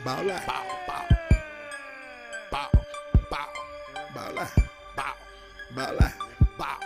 Ball out. Bow, bow. Bow, bow. Ball out. Bow, Ball out. bow.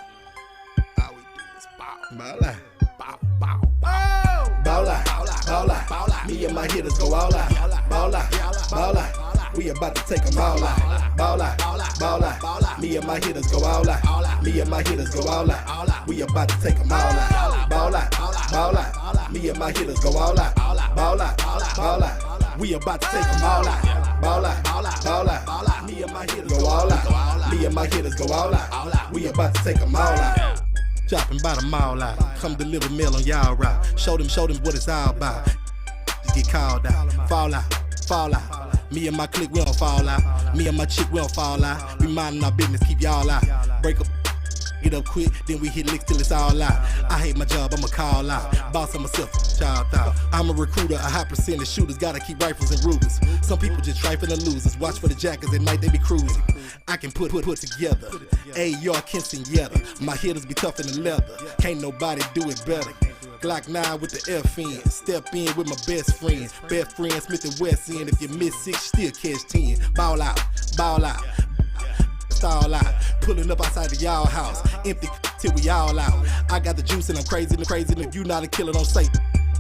All we do is bow. Ball out. Bow, bow, bow. Ball out. Ball out. Ball out. Me and my hitters go all out. Ball out. Ball out. We about to take them all out. Ball out. Ball out. Me and my hitters go all out. Me and my hitters go all out. We about to take them all out. Ball out. Ball out. Me and my hitters go all out. Ball out. Ball out. We about to take them all out. Ball out. Ball out. Me and my hitters go all out. Me and my hitters go all out. We about to take them all out. Dropping by the mall out. Come deliver mail on y'all route. Show them what it's all about. Just get called out. Fall out. Fall out. Me and my clique, we don't fall out. Me and my chick, we don't fall out. We minding our business, keep y'all out. Break up, get up quick, then we hit licks till it's all out. I hate my job, I'ma call out. Boss on myself, child out. I'm a recruiter, a high percentage shooters. Gotta keep rifles and Rugers. Some people just trifling the losers. Watch for the jackets, at night they be cruising. I can put together. A.R. Kinston My hitters be tougher than leather. Can't nobody do it better. Glock 9 with the FN. Step in with my best friends. Best friend Smith and West End. If you miss 6, still catch 10. Ball out, ball out. Stall out. Pulling up outside the y'all house. Empty till we all out. I got the juice and I'm crazy. And if you not a killer, don't say.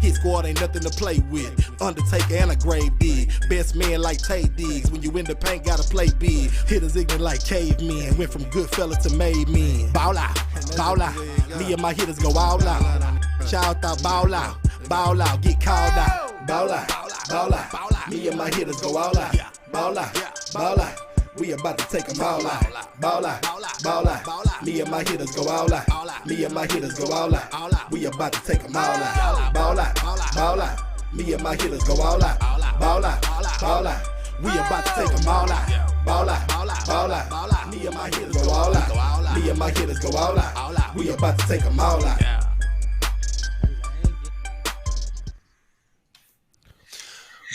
Hit squad ain't nothing to play with. Undertaker and a grave dig. Best man like Tay Diggs. When you in the paint, gotta play big. Hitters ignorant like cavemen. Went from good fellas to made men. Ball out, ball out. Me and my hitters go all out. Shout out, ball out, get called out. Ball out, ball out. Me and my hitters go all out. Ball out, ball out. We about to take them all out. Ball out, ball out. Me and my hitters go all out. Me and my hitters go all out. We about to take them all out. Ball out, ball out. Me and my hitters go all out. Ball out, ball out. We about to take them all out. Ball out, ball out. Me and my hitters go all out. Me and my hitters go all out. We about to take them all out.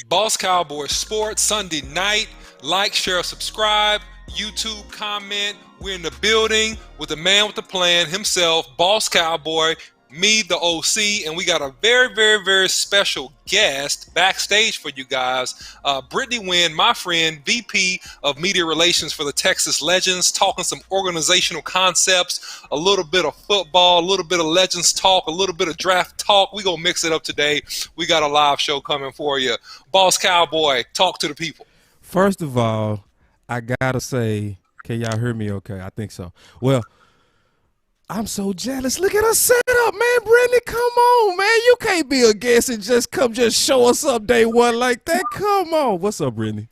Boss Cowboy Sports Sunday night. Like, share, subscribe, YouTube, comment. We're in the building with the man with the plan himself, Boss Cowboy, me, the OC, and we got a very, very, very special guest backstage for you guys. Britney Wynn, my friend, VP of Media Relations for the Texas Legends, talking some organizational concepts, a little bit of football, a little bit of Legends talk, a little bit of draft talk. We're going to mix it up today. We got a live show coming for you. Boss Cowboy, talk to the people. First of all, I gotta say, can y'all hear me okay? I think so. Well, I'm so jealous. Look at us set up, man. Brittany, come on, man. You can't be a guest and just show us up day one like that. Come on. What's up, Brittany?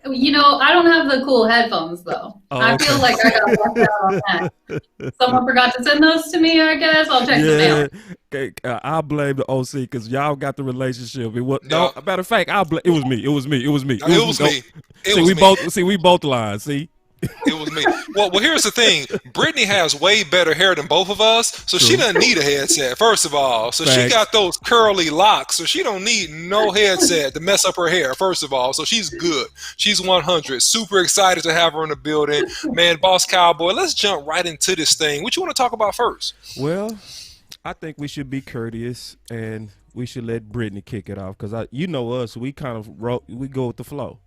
You know, I don't have the cool headphones, though. Oh, I okay. feel like I got left out on that. Someone forgot to send those to me, I guess. I'll check the mail. Okay, I blame the OC because y'all got the relationship. It was, no, matter of fact, it was me. It was me. We both lied. See? It was me. Well, here's the thing. Brittany has way better hair than both of us, so she doesn't need a headset, first of all. So she got those curly locks, so she don't need no headset to mess up her hair, first of all. So she's good. She's 100. Super excited to have her in the building. Man, Boss Cowboy, let's jump right into this thing. What you want to talk about first? Well, I think we should be courteous, and we should let Brittany kick it off because you know us. We kind of we go with the flow.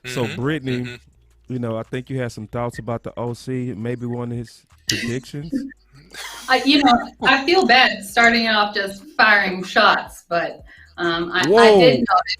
So Brittany, you know, I think you had some thoughts about the OC, maybe one of his predictions. I feel bad starting off just firing shots, but I did notice.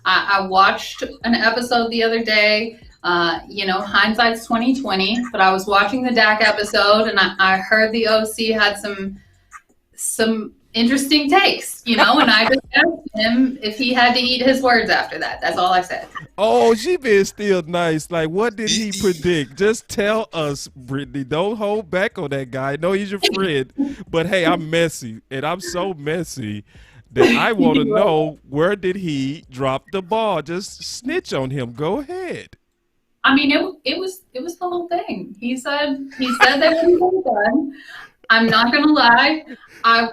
I watched an episode the other day. Hindsight's 2020, but I was watching the Dak episode, and I heard the OC had some interesting takes, and I just asked him if he had to eat his words after that. That's all I said. Oh, she been still nice. Like, what did he predict? Just tell us, Brittany. Don't hold back on that guy. I know he's your friend, but hey, I'm messy, and I'm so messy that I want to know, where did he drop the ball? Just snitch on him. Go ahead. I mean, it was the whole thing. He said that he was done. I'm not gonna lie. I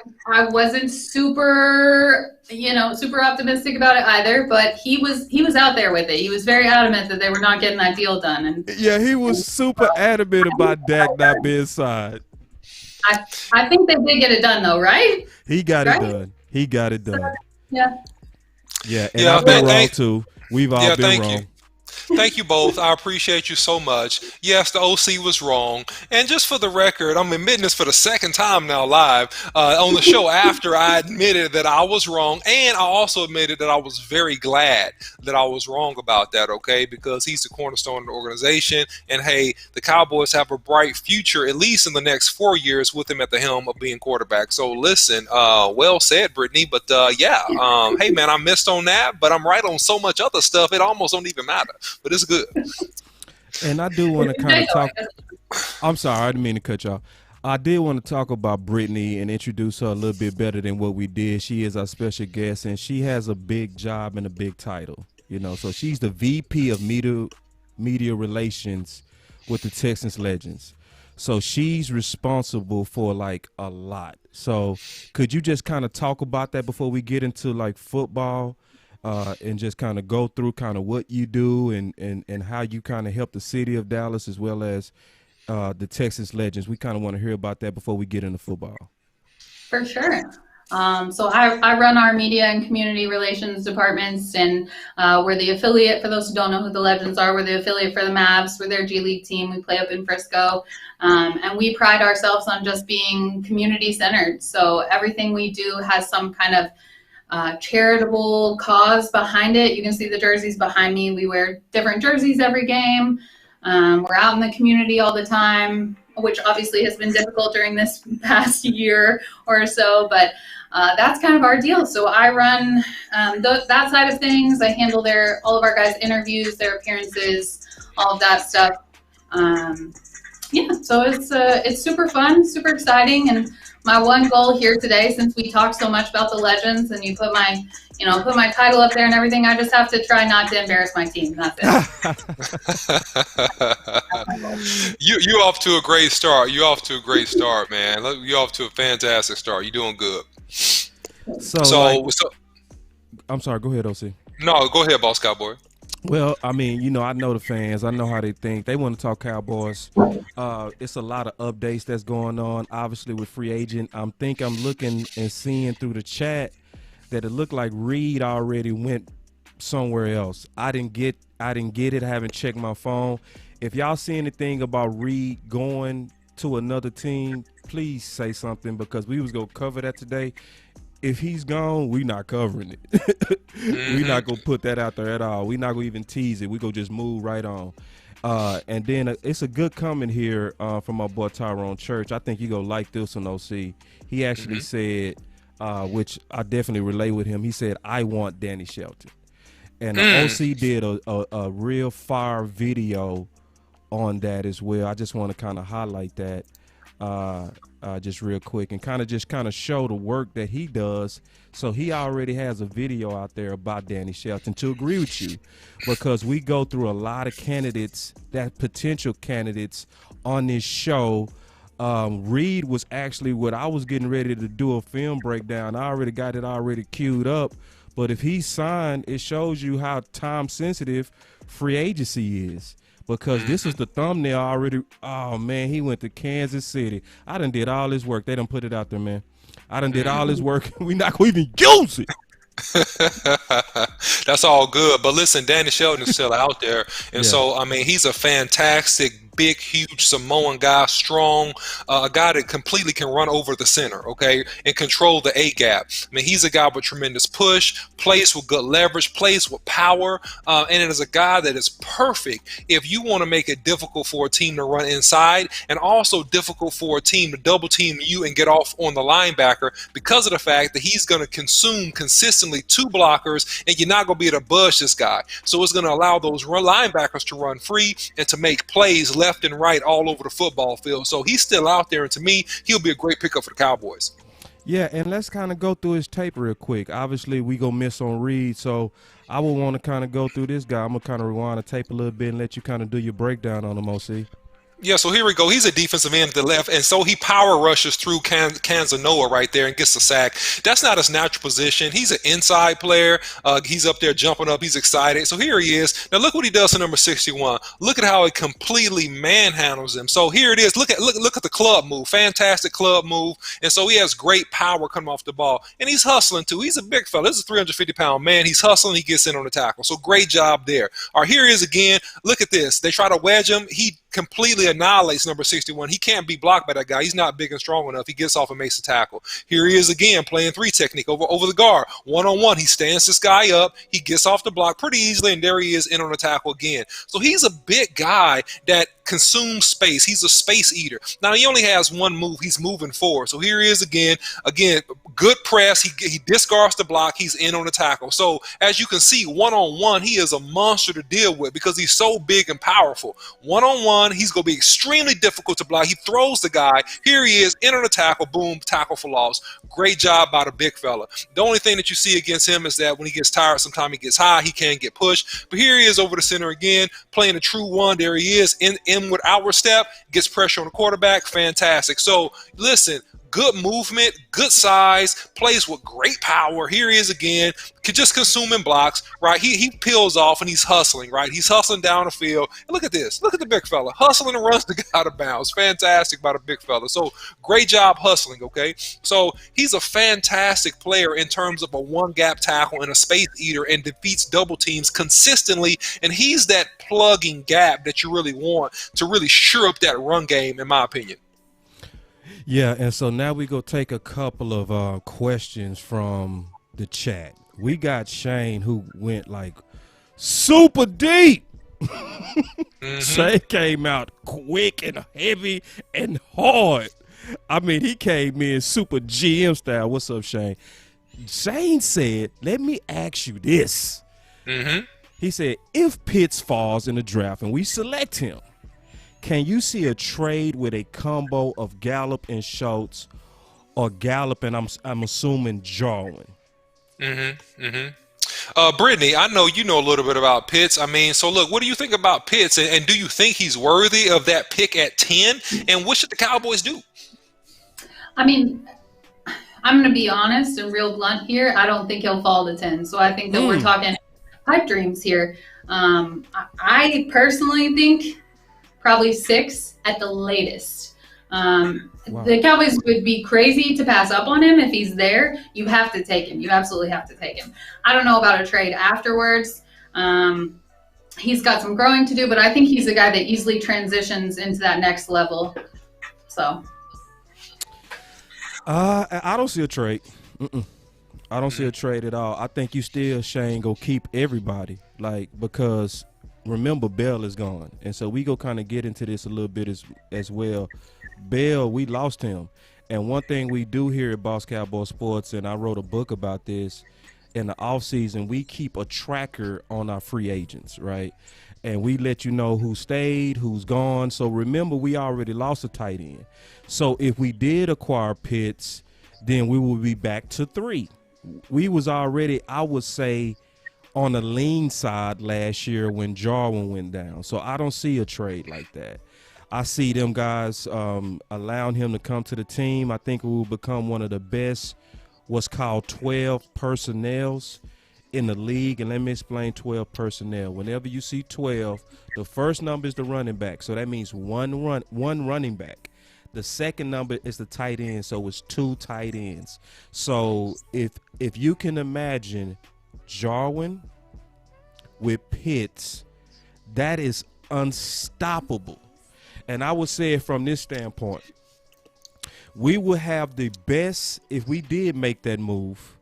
wasn't super optimistic about it either, but he was out there with it. He was very adamant that they were not getting that deal done. And yeah, he was super adamant about Dak not being signed. I think they did get it done though, right? He got it done. He got it done. Yeah. Yeah, and Yeah, I've been wrong too. We've all been thank wrong. you. Thank you both. I appreciate you so much. Yes, the OC was wrong. And just for the record, I'm admitting this for the second time now live on the show after I admitted that I was wrong. And I also admitted that I was very glad that I was wrong about that, okay? Because he's the cornerstone of the organization. And hey, the Cowboys have a bright future, at least in the next 4 years, with him at the helm of being quarterback. So listen, well said, Brittany. But hey, man, I missed on that. But I'm right on so much other stuff, it almost don't even matter. But it's good. And I do want to kind of talk. I'm sorry, I didn't mean to cut y'all. I did want to talk about Brittany and introduce her a little bit better than what we did. She is our special guest, and she has a big job and a big title. You know, so she's the VP of Media Relations with the Texas Legends. So she's responsible for like a lot. So could you just kind of talk about that before we get into like football? And just kind of go through kind of what you do and how you kind of help the city of Dallas as well as the Texas Legends. We kind of want to hear about that before we get into football. For sure. So I run our media and community relations departments, and we're the affiliate, for those who don't know who the Legends are, we're the affiliate for the Mavs. We're their G League team. We play up in Frisco. And we pride ourselves on just being community centered. So everything we do has some kind of charitable cause behind it. You can see the jerseys behind me. We wear different jerseys every game. We're out in the community all the time, which obviously has been difficult during this past year or so, but that's kind of our deal. So I run that side of things. I handle all of our guys' interviews, their appearances, all of that stuff. So it's super fun, super exciting, and my one goal here today, since we talked so much about the Legends and you put my title up there and everything, I just have to try not to embarrass my team. That's it. You off to a great start. You off to a great start, man. You off to a fantastic start. You're doing good. So I'm sorry. Go ahead, OC. No, go ahead, Boss Cowboy. Well, I mean, you know, I know the fans. I know how they think. They want to talk Cowboys. It's a lot of updates that's going on, obviously, with free agent. I'm looking and seeing through the chat that it looked like Reed already went somewhere else. I didn't get it. I haven't checked my phone. If y'all see anything about Reed going to another team, please say something, because we was going to cover that today. If he's gone, we not covering it. We not gonna put that out there at all. We not gonna even tease it. We go just move right on. And then it's a good comment here from my boy Tyrone Church. I think you gonna like this one, OC. He actually said, which I definitely relate with him. He said, "I want Danny Shelton," and OC did a real fire video on that as well. I just want to kind of highlight that. Just real quick and kind of show the work that he does. So he already has a video out there about Danny Shelton, to agree with you, because we go through a lot of potential candidates on this show. Reed was actually what I was getting ready to do a film breakdown. I already got it queued up, but if he's signed, it shows you how time sensitive free agency is. Because this is the thumbnail already. Oh, man, he went to Kansas City. I done did all this work. They done put it out there, man. I done did all this work. We not going to even use it. That's all good. But listen, Danny Shelton is still out there. And so, I mean, he's a fantastic, big, huge Samoan guy, strong, a guy that completely can run over the center, okay, and control the A-gap. I mean, he's a guy with tremendous push, plays with good leverage, plays with power, and it is a guy that is perfect if you want to make it difficult for a team to run inside and also difficult for a team to double team you and get off on the linebacker, because of the fact that he's going to consume consistently 2 blockers and you're not going to be able to budge this guy. So it's going to allow those linebackers to run free and to make plays left and right all over the football field. So he's still out there, and to me, he'll be a great pickup for the Cowboys. Yeah, and let's kind of go through his tape real quick. Obviously, we going to miss on Reed, so I would want to kind of go through this guy. I'm going to kind of rewind the tape a little bit and let you kind of do your breakdown on him, OC. Yeah, so here we go. He's a defensive end to the left, and so he power rushes through Canzanoa right there and gets the sack. That's not his natural position. He's an inside player. He's up there jumping up. He's excited. So here he is. Now look what he does to number 61. Look at how he completely manhandles him. So here it is. Look at the club move. Fantastic club move. And so he has great power coming off the ball, and he's hustling too. He's a big fella. This is a 350-pound man. He's hustling. He gets in on the tackle. So great job there. All right, here he is again. Look at this. They try to wedge him. He completely annihilates number 61. He can't be blocked by that guy. He's not big and strong enough. He gets off and makes a tackle. Here he is again, playing 3 technique over the guard. One-on-one. He stands this guy up. He gets off the block pretty easily, and there he is in on the tackle again. So he's a big guy that consumes space. He's a space eater. Now, he only has one move. He's moving forward. So here he is again. Again, good press. He discards the block. He's in on the tackle. So as you can see, one-on-one, he is a monster to deal with because he's so big and powerful. One-on-one, he's going to be extremely difficult to block. He throws the guy. Here he is, in on the tackle. Boom, tackle for loss. Great job by the big fella. The only thing that you see against him is that when he gets tired, sometimes he gets high. He can't get pushed. But here he is over the center again, playing a true one. There he is, inward, outward step, gets pressure on the quarterback. Fantastic. So listen, good movement, good size, plays with great power. Here he is again, just consuming blocks, right? He peels off and he's hustling, right? He's hustling down the field. And look at this. Look at the big fella. Hustling and runs the guy out of bounds. Fantastic by the big fella. So great job hustling, okay? So he's a fantastic player in terms of a one-gap tackle and a space eater and defeats double teams consistently. And he's that plugging gap that you really want to really shore up that run game, in my opinion. Yeah, and so now we go take a couple of questions from the chat. We got Shane who went like super deep. Shane came out quick and heavy and hard. I mean, he came in super GM style. What's up, Shane? Shane said, let me ask you this. He said, if Pitts falls in the draft and we select him, can you see a trade with a combo of Gallup and Schultz, or Gallup and I'm assuming Jarwin? Brittany, I know you know a little bit about Pitts. I mean, so look, what do you think about Pitts, and do you think he's worthy of that pick at 10? And what should the Cowboys do? I mean, I'm going to be honest and real blunt here. I don't think he'll fall to 10. So I think that we're talking pipe dreams here. I personally think probably 6 at the latest. The Cowboys would be crazy to pass up on him if he's there. You have to take him. You absolutely have to take him. I don't know about a trade afterwards. He's got some growing to do, but I think he's a guy that easily transitions into that next level. So, I don't see a trade. I don't see a trade at all. I think you still, Shane, go keep everybody, because remember, Bell is gone. And so we go kind of get into this a little bit as well. Bell, we lost him. And one thing we do here at Boss Cowboy Sports, and I wrote a book about this, in the offseason, we keep a tracker on our free agents, right? And we let you know who stayed, who's gone. So remember, we already lost a tight end. So if we did acquire Pitts, then we will be back to 3. We was already, I would say, on the lean side last year when Jarwin went down. So I don't see a trade like that. I see them guys allowing him to come to the team. I think we will become one of the best, what's called 12 personnels in the league. And let me explain 12 personnel. Whenever you see 12, the first number is the running back. So that means one running back. The second number is the tight end. So it's 2 tight ends. So if you can imagine Jarwin with Pitts, that is unstoppable. And I would say it from this standpoint, we will have the best, if we did make that move,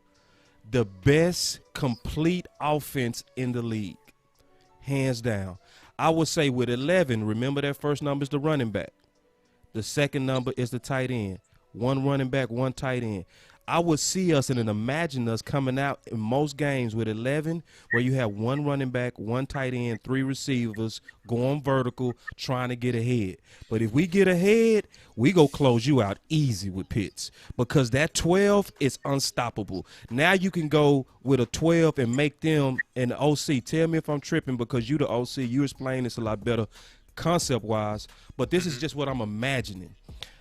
the best complete offense in the league, hands down. I would say with 11, remember that first number is the running back. The second number is the tight end. 1 running back, 1 tight end. I would see us and imagine us coming out in most games with 11, where you have 1 running back, 1 tight end, 3 receivers going vertical, trying to get ahead. But if we get ahead, we go close you out easy with Pitts, because that 12 is unstoppable. Now you can go with a 12 and make them an OC. Tell me if I'm tripping, because you the OC. You explain this a lot better. concept wise, but this is just what I'm imagining.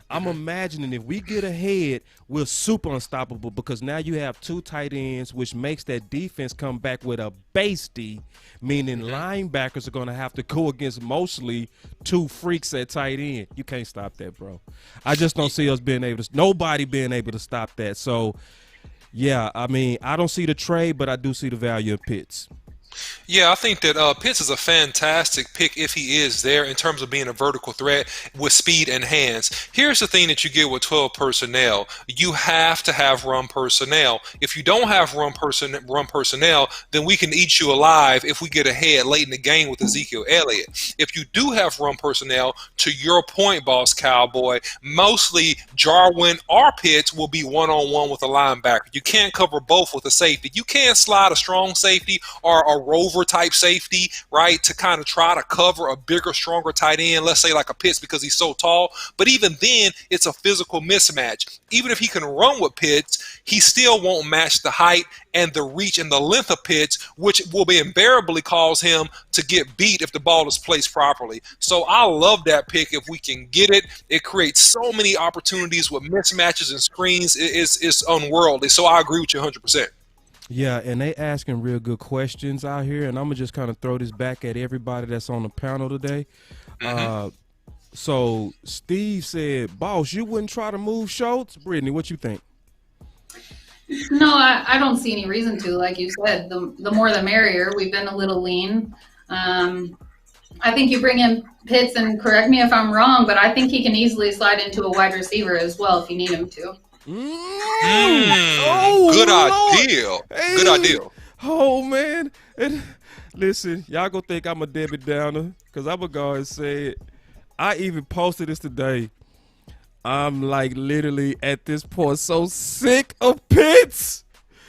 I'm imagining if we get ahead, we're super unstoppable because now you have 2 tight ends, which makes that defense come back with a base D, meaning linebackers are going to have to go against mostly 2 freaks at tight end. You can't stop that, bro. I just don't see us nobody being able to stop that. So, yeah, I mean, I don't see the trade, but I do see the value of Pitts. Yeah, I think that Pitts is a fantastic pick if he is there in terms of being a vertical threat with speed and hands. Here's the thing that you get with 12 personnel. You have to have run personnel. If you don't have run personnel, then we can eat you alive if we get ahead late in the game with Ezekiel Elliott. If you do have run personnel, to your point, Boss Cowboy, mostly Jarwin or Pitts will be one-on-one with a linebacker. You can't cover both with a safety. You can't slide a strong safety or a rover type safety, right, to kind of try to cover a bigger, stronger tight end, let's say like a Pitts because he's so tall. But even then, it's a physical mismatch. Even if he can run with Pitts, he still won't match the height and the reach and the length of Pitts, which will be invariably cause him to get beat if the ball is placed properly. So I love that pick if we can get it. It creates so many opportunities with mismatches and screens. It's unworldly. So I agree with you 100%. Yeah, and they asking real good questions out here, and I'm going to just kind of throw this back at everybody that's on the panel today. So Steve said, boss, you wouldn't try to move Schultz? Brittany, what you think? No, I don't see any reason to. Like you said, the more the merrier. We've been a little lean. I think you bring in Pitts, and correct me if I'm wrong, but I think he can easily slide into a wide receiver as well if you need him to. Good idea. Hey. Good idea. Oh, man. Listen, y'all gonna think I'm a Debbie Downer because I'm going to go and say it. I even posted this today. I'm like literally at this point so sick of Pitts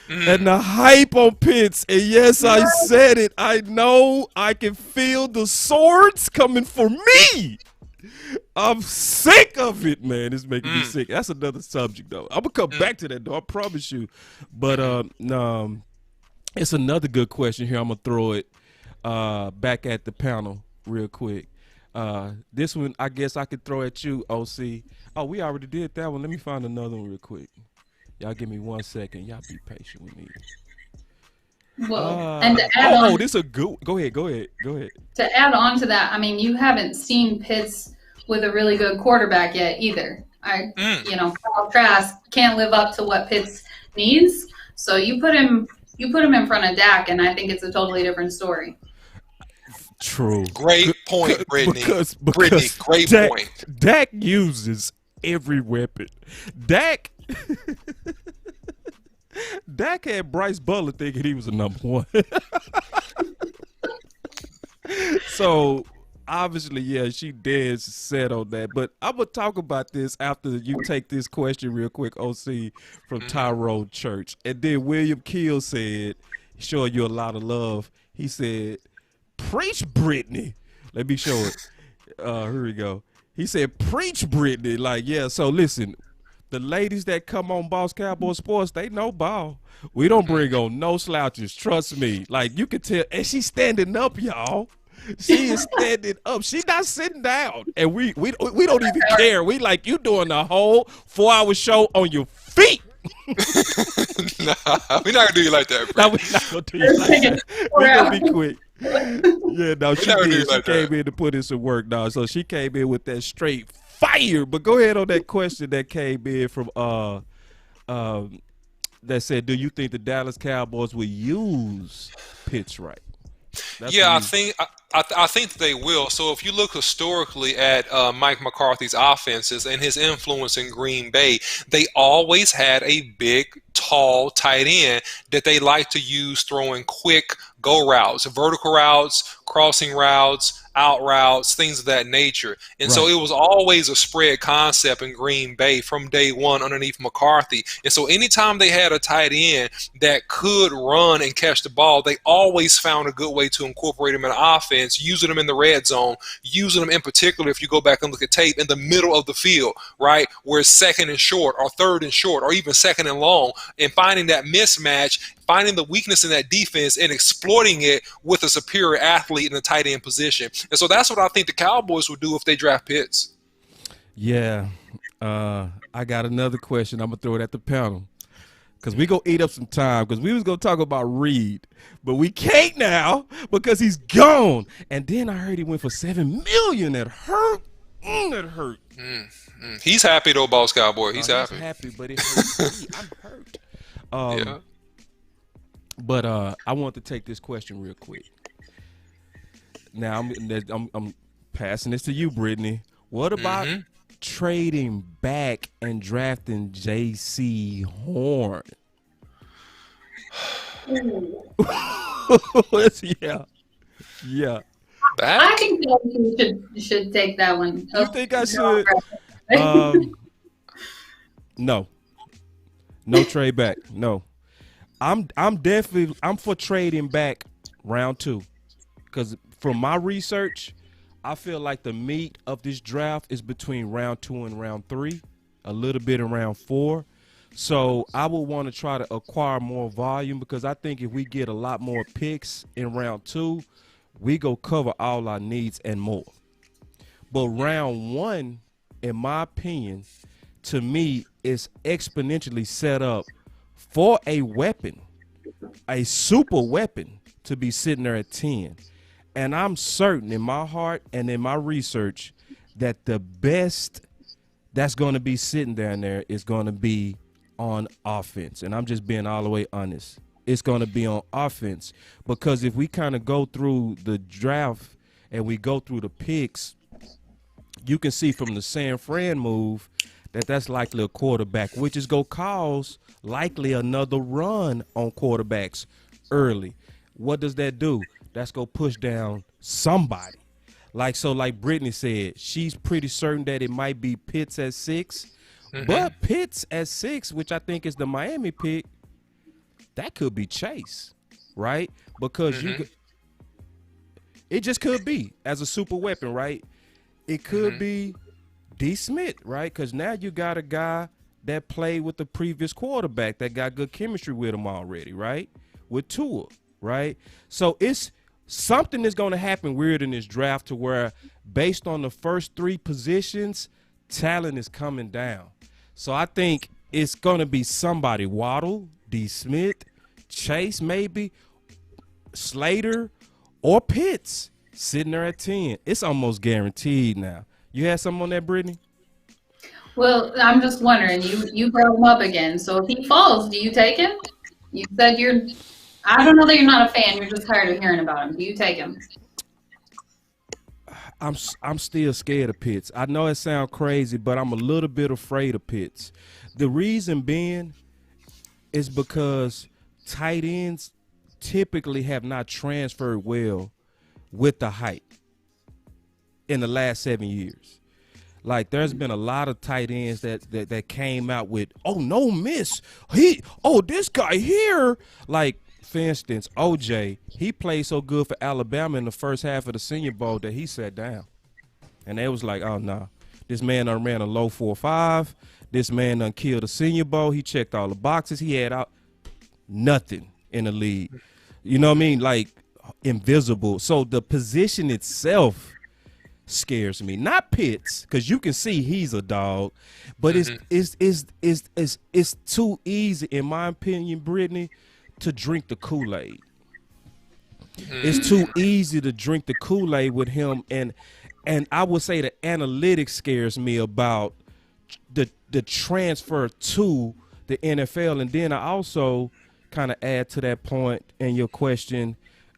and the hype on Pitts. And yes, I said it. I know I can feel the swords coming for me. I'm sick of it, man. It's making me sick. That's another subject, though. I'm going to come back to that, though. I promise you. But it's another good question here. I'm going to throw it back at the panel real quick. This one, I guess I could throw at you, OC. Oh, we already did that one. Let me find another one real quick. Y'all give me 1 second. Y'all be patient with me. Well, and to add on, this is a good. Go ahead. To add on to that, I mean, you haven't seen Pitts with a really good quarterback yet either. Kyle Trask can't live up to what Pitts needs. So you put him in front of Dak, and I think it's a totally different story. True. Great point, Brittany. Brittany, great point. Dak uses every weapon. Dak had Bryce Butler thinking he was a number 1. So obviously, yeah, she dead set on that. But I'm gonna talk about this after you take this question real quick, OC, from Tyrone Church. And then William Keel said, showing you a lot of love. He said, preach, Brittany. Let me show it. Here we go. He said, preach, Brittany. Like, yeah, so listen, the ladies that come on Boss Cowboy Sports, they know ball. We don't bring on no slouches. Trust me. Like, you can tell. And she's standing up, y'all. She is standing up. She's not sitting down. And we don't even care. We like, you doing the whole 4-hour show on your feet. Nah, we're not going to do you like that, bro. No, we're not going to do you like that. We're going to be quick. Yeah, no, she came in to put in some work, dog. So she came in with that straight fire. But go ahead on that question that came in from that said, do you think the Dallas Cowboys will use Pitts right? I think they will. So if you look historically at Mike McCarthy's offenses and his influence in Green Bay, they always had a big, tall tight end that they like to use throwing quick go routes, vertical routes, crossing routes, out routes, things of that nature. And so it was always a spread concept in Green Bay from day one underneath McCarthy. And so anytime they had a tight end that could run and catch the ball, they always found a good way to incorporate him in offense, using him in the red zone, using him in particular, if you go back and look at tape, in the middle of the field, right, where it's second and short or third and short or even second and long, and finding that mismatch, finding the weakness in that defense and exploiting it with a superior athlete athlete in the tight end position. And so that's what I think the Cowboys will do if they draft Pitts. Yeah. I got another question. I'm going to throw it at the panel. Because we going to eat up some time. Because we was going to talk about Reed. But we can't now because he's gone. And then I heard he went for $7 million. That hurt. That hurt. He's happy though, Boss Cowboy. He's happy. He's happy, but it hurts me. I'm hurt. Yeah. But I want to take this question real quick. Now I'm passing this to you, Brittany. What about trading back and drafting J.C. Horn? Yeah. Back? I think you should take that one. You think I should? No trade back. No, I'm for trading back round 2, because from my research, I feel like the meat of this draft is between round 2 and round 3, a little bit in round 4. So I would want to try to acquire more volume, because I think if we get a lot more picks in round 2, we go cover all our needs and more. But round 1, in my opinion, to me, is exponentially set up for a weapon, a super weapon, to be sitting there at 10. And I'm certain in my heart and in my research that the best that's going to be sitting down there is going to be on offense. And I'm just being all the way honest. It's going to be on offense, because if we kind of go through the draft and we go through the picks, you can see from the San Fran move that that's likely a quarterback, which is going to cause likely another run on quarterbacks early. What does that do? That's going to push down somebody. Like Brittany said, she's pretty certain that it might be Pitts at 6, but Pitts at 6, which I think is the Miami pick, that could be Chase, right? Because it just could be as a super weapon, right? It could be D. Smith, right? Because now you got a guy that played with the previous quarterback that got good chemistry with him already, right? With Tua, right? So it's something that's going to happen weird in this draft, to where based on the first 3 positions, talent is coming down. So I think it's going to be somebody, Waddle, D. Smith, Chase maybe, Slater, or Pitts sitting there at 10. It's almost guaranteed now. You had something on that, Brittany? Well, I'm just wondering, you brought him up again. So if he falls, do you take him? You said I don't know that you're not a fan. You're just tired of hearing about him. Do you take him? I'm still scared of Pitts. I know it sounds crazy, but I'm a little bit afraid of Pitts. The reason being is because tight ends typically have not transferred well with the hype in the last 7 years. Like, there's been a lot of tight ends that came out with, oh, no miss. This guy here. Like, for instance, OJ, he played so good for Alabama in the first half of the Senior Bowl that he sat down. And they was like, oh, nah. This man done ran a low 4.5. This man done killed the Senior Bowl. He checked all the boxes. He had out nothing in the league. You know what I mean? Like, invisible. So the position itself scares me. Not Pitts, because you can see he's a dog. But it's too easy, in my opinion, Brittany, to drink the Kool-Aid. It's too easy to drink the Kool-Aid with him, and I would say the analytics scares me about the transfer to the NFL. And then I also kind of add to that point in your question,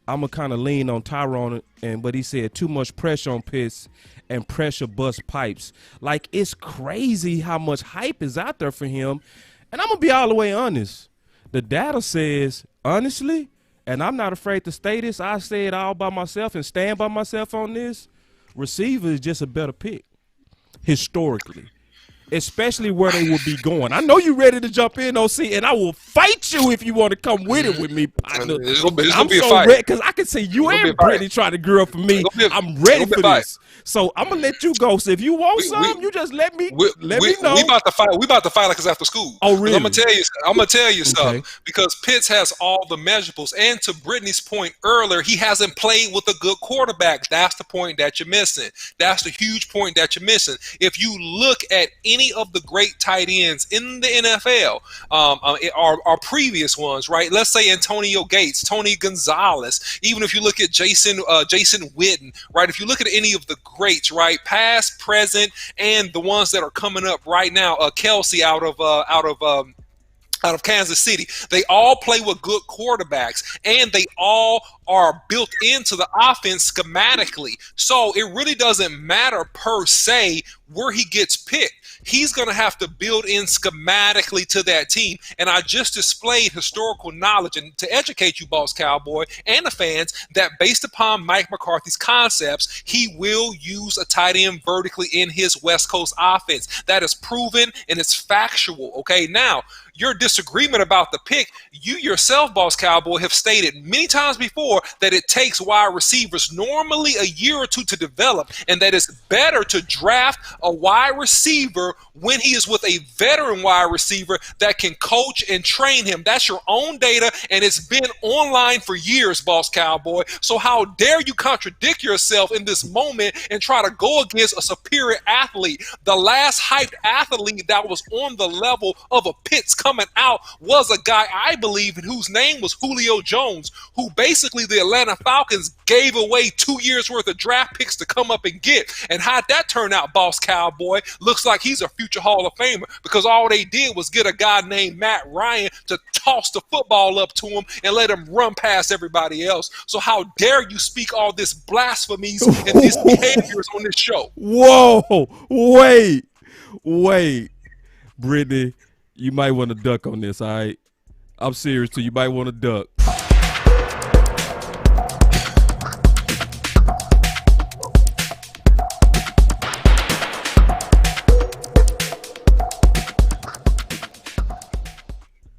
I'm gonna kind of lean on Tyrone and what he said, too much pressure on Pitts and pressure bust pipes. Like, it's crazy how much hype is out there for him. And I'm gonna be all the way honest. The data says, honestly, and I'm not afraid to say this, I say it all by myself and stand by myself on this, receiver is just a better pick, historically. especially where they will be going. I know you ready to jump in, OC, and I will fight you if you want to come with it with me, partner. It's gonna I'm be a so fight. ready because I can see you and Brittany trying to girl for me. I'm ready for this. So I'm gonna let you go. So if you want you just let me know. We about to fight. We about to fight like it's after school. Oh, really? I'm gonna tell you something because Pitts has all the measurables. And to Brittany's point earlier, he hasn't played with a good quarterback. That's the point that you're missing. That's the huge point that you're missing. If you look at any of the great tight ends in the NFL, our previous ones, right? Let's say Antonio Gates, Tony Gonzalez. Even if you look at Jason Witten, right? If you look at any of the greats, right, past, present, and the ones that are coming up right now, Kelsey out of Kansas City, they all play with good quarterbacks, and they all are built into the offense schematically. So it really doesn't matter per se where he gets picked. He's going to have to build in schematically to that team. And I just displayed historical knowledge and to educate you, Boss Cowboy, and the fans, that based upon Mike McCarthy's concepts, he will use a tight end vertically in his West Coast offense. That is proven and it's factual. Okay, now, your disagreement about the pick, you yourself, Boss Cowboy, have stated many times before that it takes wide receivers normally a year or two to develop, and that it's better to draft a wide receiver when he is with a veteran wide receiver that can coach and train him. That's your own data, and it's been online for years, Boss Cowboy. So how dare you contradict yourself in this moment and try to go against a superior athlete? The last hyped athlete that was on the level of a Pitts coming out was a guy, I believe, whose name was Julio Jones, who basically the Atlanta Falcons gave away 2 years worth of draft picks to come up and get. And how'd that turn out, Boss Cowboy? Looks like he's a future Hall of Famer because all they did was get a guy named Matt Ryan to toss the football up to him and let him run past everybody else. So how dare you speak all this blasphemies and these behaviors on this show? Whoa, wait. Brittany, you might want to duck on this, all right? I'm serious too. You might want to duck.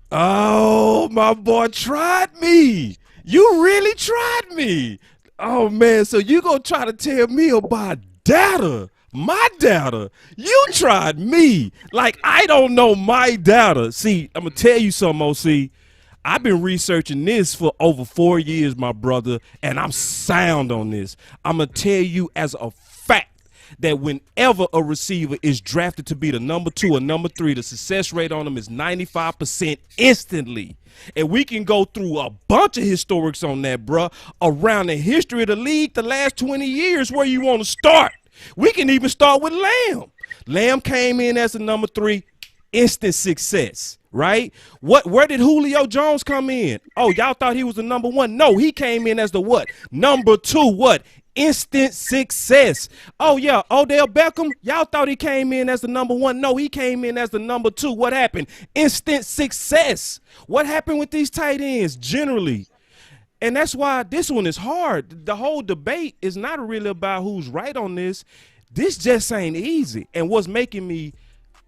Oh, my boy tried me. You really tried me. Oh, man, so you gonna try to tell me about data? My data? You tried me. Like, I don't know my data. See, I'm gonna tell you something, OC. I've been researching this for over 4 years, my brother, and I'm sound on this. I'm gonna tell you as a fact that whenever a receiver is drafted to be the number 2 or number 3, the success rate on them is 95% instantly. And we can go through a bunch of historics on that, bruh, around the history of the league the last 20 years. Where you want to start? We can even start with Lamb. Lamb came in as the number 3, instant success, right? Where did Julio Jones come in? Oh, y'all thought he was the number 1. No, he came in as the what? Number 2, what? Instant success. Oh, yeah, Odell Beckham, y'all thought he came in as the number 1. No, he came in as the number 2. What happened? Instant success. What happened with these tight ends generally? And that's why this one is hard. The whole debate is not really about who's right on this. This just ain't easy. And what's making me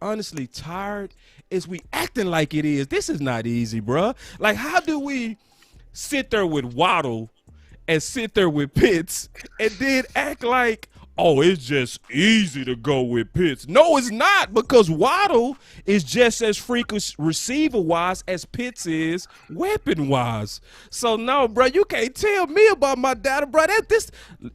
honestly tired is we acting like it is. This is not easy, bruh. Like, how do we sit there with Waddle and sit there with Pitts and then act like, oh, it's just easy to go with Pitts? No, it's not, because Waddle is just as freakish receiver-wise as Pitts is weapon-wise. So, no, bro, you can't tell me about my data, bro.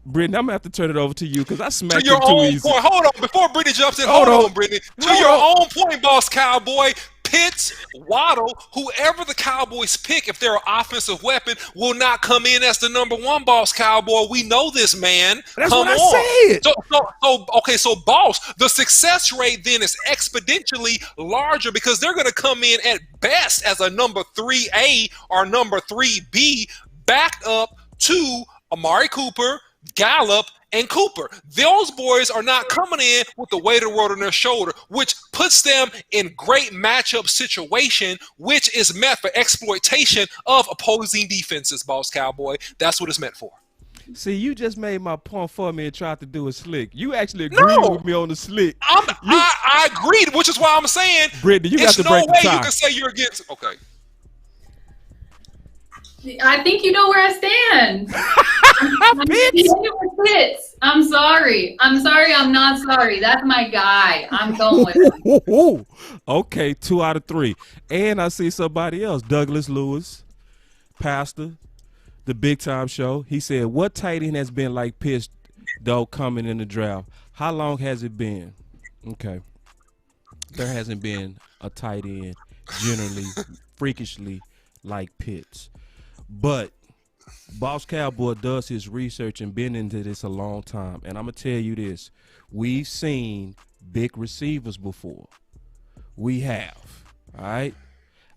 Brittany, I'm going to have to turn it over to you because I smacked you too easy. Point. Hold on. Before Brittany jumps in, hold on, Brittany. To your own point, Boss Cowboy, Pitts, Waddle, whoever the Cowboys pick, if they're an offensive weapon, will not come in as the number 1, Boss Cowboy. We know this, man. That's what I said. So, Boss, the success rate then is exponentially larger because they're going to come in at best as a number 3A or number 3B, backed up to Amari Cooper, Gallup, and Cooper. Those boys are not coming in with the weight of the world on their shoulder, which puts them in great matchup situation, which is meant for exploitation of opposing defenses, Boss Cowboy. That's what it's meant for. See, you just made my point for me and tried to do a slick. You actually agreed No. with me on the slick. I agreed, which is why I'm saying, Brittany, you got there's to no break the way tie. you can say you're against. Okay. I think you know where I stand. I'm sorry. I'm not sorry. That's my guy. I'm going with him. Okay, 2 out of 3. And I see somebody else, Douglas Lewis, pastor, the Big Time Show. He said, what tight end has been like Pitts, though, coming in the draft? How long has it been? Okay. There hasn't been a tight end generally, freakishly like Pitts. But Boss Cowboy does his research and been into this a long time. And I'm going to tell you this. We've seen big receivers before. We have. All right?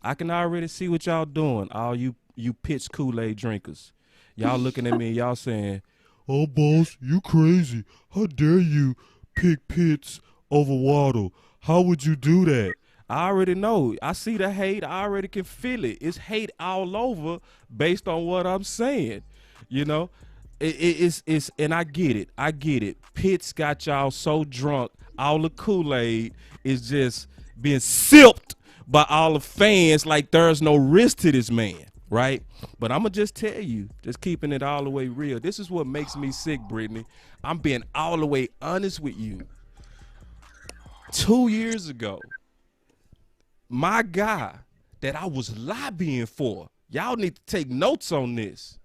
I can already see what y'all doing, all you Pitts Kool-Aid drinkers. Y'all looking at me and y'all saying, oh, boss, you crazy. How dare you pick Pitts over Waddle? How would you do that? I already know. I see the hate. I already can feel it. It's hate all over based on what I'm saying. You know, it's and I get it. I get it. Pitts got y'all so drunk. All the Kool-Aid is just being sipped by all the fans like there's no risk to this man, right? But I'm going to just tell you, just keeping it all the way real. This is what makes me sick, Brittany. I'm being all the way honest with you. 2 years ago, my guy that I was lobbying for, y'all need to take notes on this,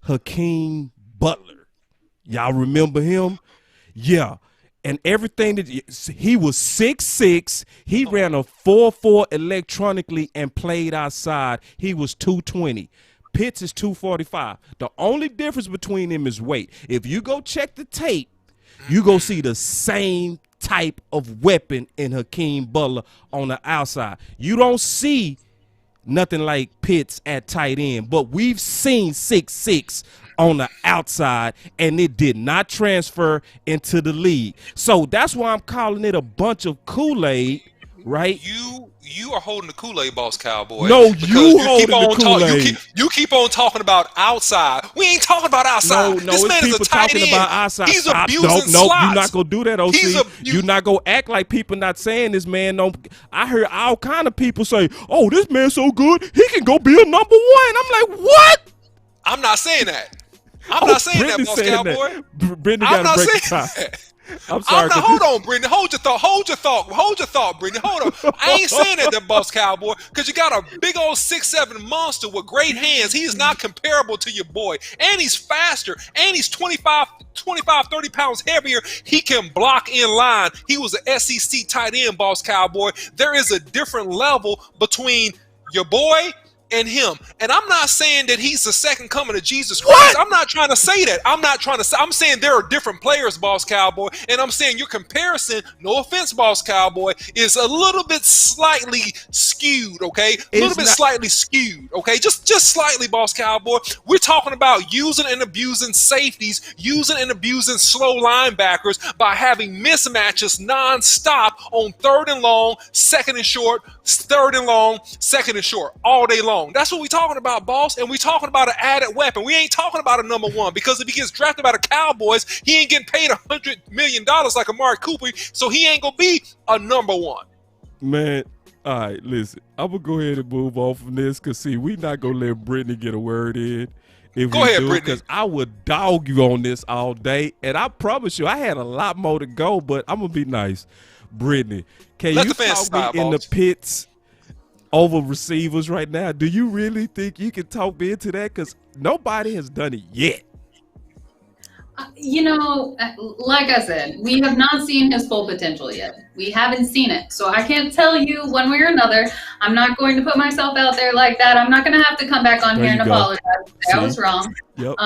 Hakeem Butler. Y'all remember him? Yeah. And everything that he was 6'6", he ran a 4.4 electronically and played outside. He was 220. Pitts is 245. The only difference between them is weight. If you go check the tape, you go see the same type of weapon in Hakeem Butler on the outside. You don't see nothing like Pitts at tight end, but we've seen 6'6" on the outside, and it did not transfer into the league. So that's why I'm calling it a bunch of Kool-Aid, right? You are holding the Kool-Aid, Boss Cowboy. No, you holding the Kool-Aid. You keep on talking about outside. We ain't talking about outside. No, this it's man is people a tight talking end. about outside. He's Stop. abusing slots. No, you're not gonna do that, OC. You're not gonna act like people not saying this man. No, I heard all kind of people say, "Oh, this man's so good, he can go be a number one." I'm like, what? I'm not saying that. I'm not saying that, Boss Cowboy. Brittany I'm got not to break saying the tie. that. I'm sorry. Hold on, Brittany. Hold your thought, Brittany. Hold on. I ain't saying that, Boss Cowboy, because you got a big old 6'7" monster with great hands. He is not comparable to your boy. And he's faster. And he's 25, 30 pounds heavier. He can block in line. He was an SEC tight end, Boss Cowboy. There is a different level between your boy and him. And I'm not saying that he's the second coming of Jesus Christ. I'm not trying to say that. I'm saying there are different players, Boss Cowboy. And I'm saying your comparison, no offense, Boss Cowboy, is a little bit slightly skewed, okay? Slightly skewed, okay? Just slightly, Boss Cowboy. We're talking about using and abusing safeties, using and abusing slow linebackers by having mismatches nonstop on 3rd and long, 2nd and short, 3rd and long, 2nd and short, all day long. That's what we're talking about, boss. And we're talking about an added weapon. We ain't talking about a number one, because if he gets drafted by the Cowboys, he ain't getting paid $100 million like Amari Cooper, so he ain't going to be a number one. Man, all right, listen. I'm going to go ahead and move on from this because, see, we not going to let Brittany get a word in. Go ahead, Brittany. Because I would dog you on this all day. And I promise you, I had a lot more to go, but I'm going to be nice. Brittany, can you talk me in the Pitts over receivers right now? Do you really think you can talk me into that? Because nobody has done it yet. Like I said, we have not seen his full potential yet. We haven't seen it. So I can't tell you one way or another. I'm not going to put myself out there like that. I'm not going to have to come back on here and apologize. I was wrong. Yep.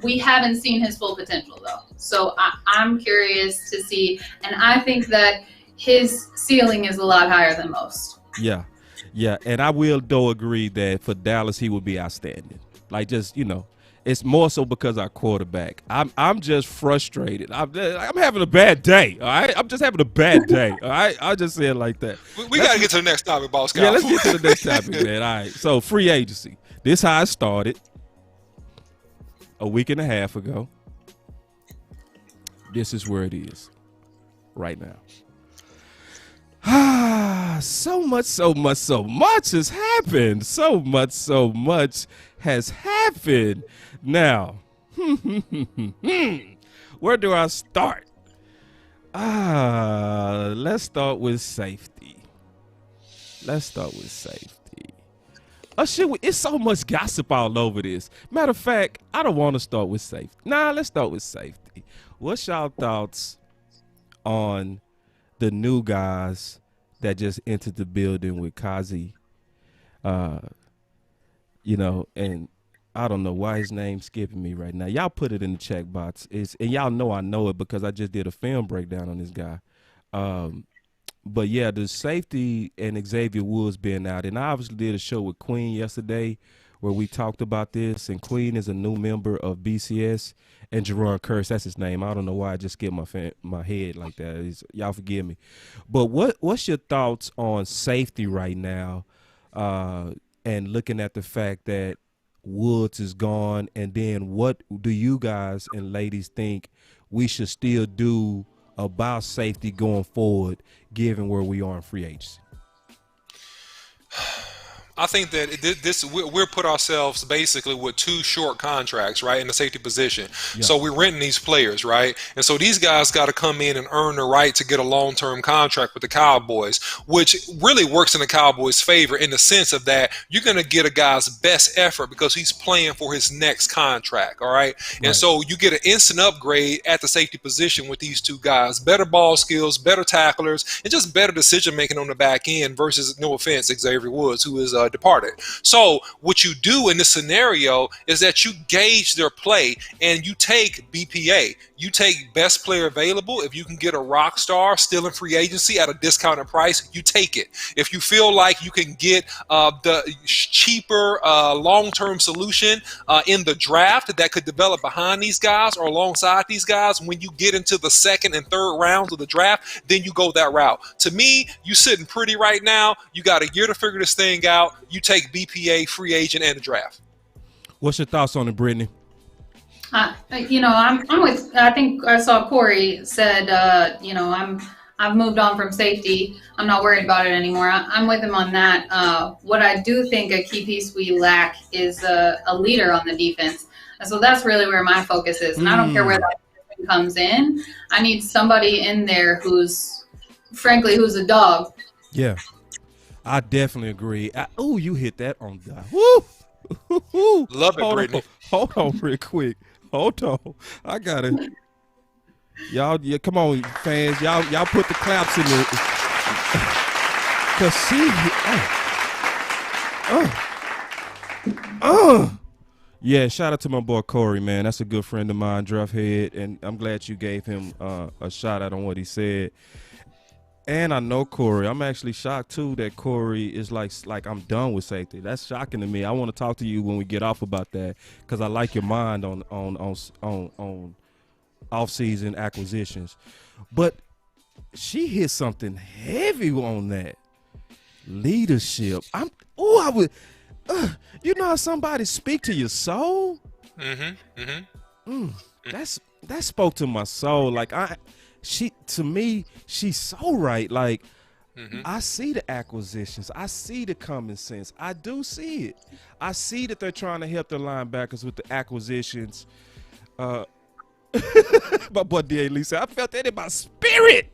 We haven't seen his full potential, though. So I'm curious to see. And I think that his ceiling is a lot higher than most. Yeah. Yeah, and I will, though, agree that for Dallas, he would be outstanding. Like, just, it's more so because our quarterback. I'm just frustrated. I'm having a bad day, all right? I'm just having a bad day, all right? I'll just say it like that. We got to get to the next topic, Boss Cowboy. Yeah, let's get to the next topic, man. All right, so free agency. This how it started. a week and a half ago. This is where it is right now. So much has happened. So much has happened. Now, where do I start? Let's start with safety. Oh shit, it's so much gossip all over this. Matter of fact, I don't want to start with safety. Let's start with safety. What's y'all thoughts on the new guys that just entered the building with Kazi? And I don't know why his name's skipping me right now. Y'all put it in the check box. And y'all know I know it because I just did a film breakdown on this guy. But yeah, the safety and Xavier Woods being out. And I obviously did a show with Queen yesterday where we talked about this. And Queen is a new member of BCS. And Jerron Curse, that's his name. I don't know why I just skipped my head like that. Y'all forgive me. But what's your thoughts on safety right now? And looking at the fact that Woods is gone, and then what do you guys and ladies think we should still do about safety going forward, given where we are in free agency? I think that we're put ourselves basically with two short contracts, right, in the safety position. Yeah. So we're renting these players, right? And so these guys got to come in and earn the right to get a long-term contract with the Cowboys, which really works in the Cowboys' favor in the sense of that you're going to get a guy's best effort because he's playing for his next contract, all right? And so you get an instant upgrade at the safety position with these two guys, better ball skills, better tacklers, and just better decision-making on the back end versus, no offense, Xavier Woods, who is departed. So what you do in this scenario is that you gauge their play and you take BPA. You take best player available. If you can get a rock star still in free agency at a discounted price, you take it. If you feel like you can get the cheaper long-term solution in the draft that could develop behind these guys or alongside these guys, when you get into the second and third rounds of the draft, then you go that route. To me, you sitting pretty right now. You got a year to figure this thing out. You take BPA, free agent, and the draft. What's your thoughts on it, Brittany? I'm with. I think I saw Corey said, I've moved on from safety. I'm not worried about it anymore. I'm with him on that. What I do think a key piece we lack is a leader on the defense. So that's really where my focus is. And I don't care where that comes in. I need somebody in there who's a dog. Yeah. I definitely agree. You hit that on the woo. Love it, Brittany. Hold on real quick. Hold on. I got it. Y'all, come on, fans. Y'all put the claps in there. Cause yeah, shout out to my boy Corey, man. That's a good friend of mine, Draft Head, and I'm glad you gave him a shout out on what he said. And I know Corey. I'm actually shocked too that Corey is like I'm done with safety. That's shocking to me. I want to talk to you when we get off about that because I like your mind on off-season acquisitions. But she hit something heavy on that leadership. How somebody speak to your soul? That spoke to my soul. Like she's so right. Like I see the acquisitions. I see the common sense. I do see it. I see that they're trying to help their linebackers with the acquisitions. My boy D.A. Lee said, I felt that in my spirit.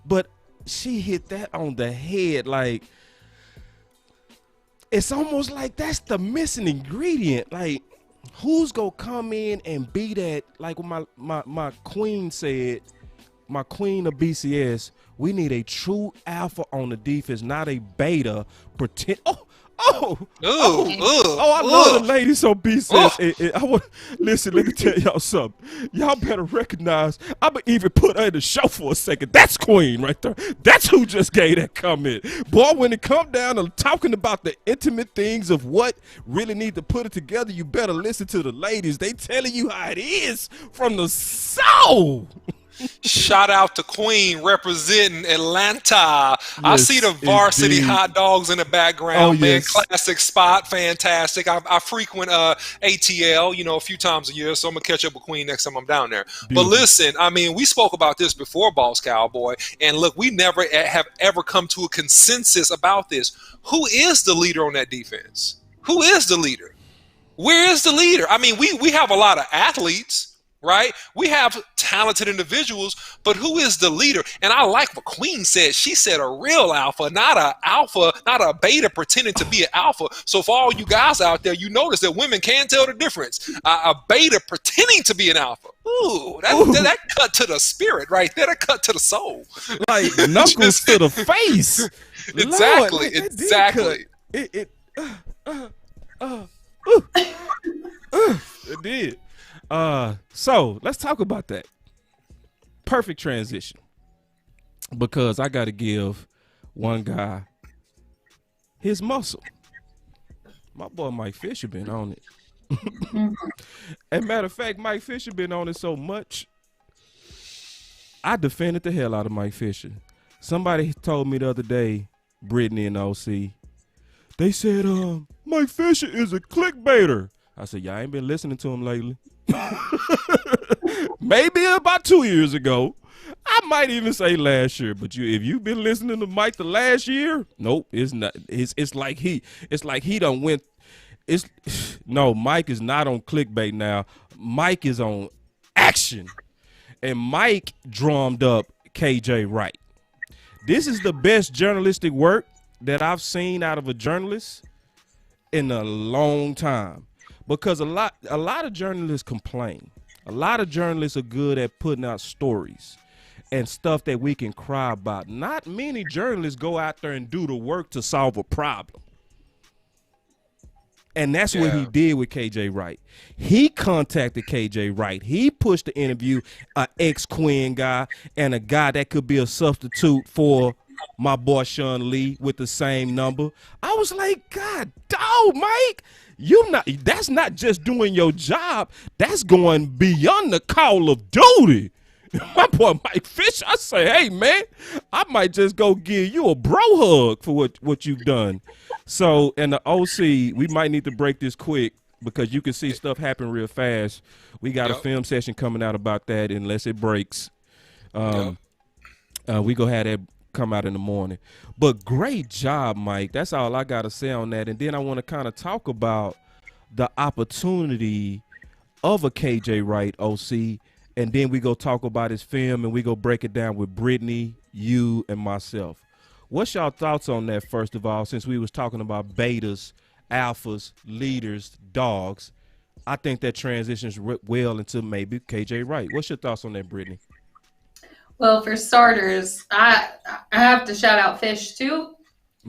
But she hit that on the head. Like, it's almost like that's the missing ingredient. Like, who's gonna come in and be that? Like my queen said, my queen of BCS, we need a true alpha on the defense, not a beta. Pretend. I love the ladies on BCS. I want listen. Let me tell y'all something. Y'all better recognize. I'ma even put her in the show for a second. That's Queen right there. That's who just gave that comment. Boy, when it come down to talking about the intimate things of what really need to put it together, you better listen to the ladies. They telling you how it is from the soul. Shout out to Queen representing Atlanta. I see the varsity indeed. hot dogs in the background, Oh, man. yes. Classic spot, fantastic. I frequent ATL, a few times a year, so I'm gonna catch up with Queen next time I'm down there. But Beautiful. listen, I mean, we spoke about this before, Boss Cowboy, and look, we never have ever come to a consensus about this. Who is the leader on that defense? Who is the leader? Where is the leader? I mean, we have a lot of athletes, right? We have talented individuals, but who is the leader? And I like what Queen said. She said a real alpha, not a beta pretending to be an alpha. So for all you guys out there, you notice that women can tell the difference. A beta pretending to be an alpha. Ooh, that cut to the spirit right there. That cut to the soul. Like knuckles to the face. Exactly. Lord, that did Exactly. cut. It did. So let's talk about that. Perfect transition. Because I gotta give one guy his muscle. My boy Mike Fisher been on it. And matter of fact, Mike Fisher been on it so much, I defended the hell out of Mike Fisher. Somebody told me the other day, Brittany and OC, they said, Mike Fisher is a clickbaiter. I said, y'all ain't been listening to him lately. Maybe about 2 years ago. I might even say last year, but if you've been listening to Mike the last year, nope, it's not. It's like he done went. No, Mike is not on clickbait now. Mike is on action, and Mike drummed up KJ Wright. This is the best journalistic work that I've seen out of a journalist in a long time, because a lot of journalists complain. A lot of journalists are good at putting out stories and stuff that we can cry about. Not many journalists go out there and do the work to solve a problem. And that's what he did with KJ Wright. He contacted KJ Wright. He pushed the interview an ex-Quinn guy and a guy that could be a substitute for my boy Sean Lee with the same number. I was like, God, dog, Mike, that's not just doing your job. That's going beyond the call of duty. My boy Mike Fisher, I say, hey, man, I might just go give you a bro hug for what you've done. So, and the OC, we might need to break this quick because you can see stuff happen real fast. We got a film session coming out about that unless it breaks. We going to have that come out in the morning. But great job, Mike. That's all I got to say on that. And then I want to kind of talk about the opportunity of a KJ Wright, OC, and then we go talk about his film and we go break it down with Brittany, you, and myself. What's y'all thoughts on that, first of all, since we was talking about betas, alphas, leaders, dogs? I think that transitions well into maybe KJ Wright. What's your thoughts on that, Brittany? Well, for starters, I have to shout out Fish too,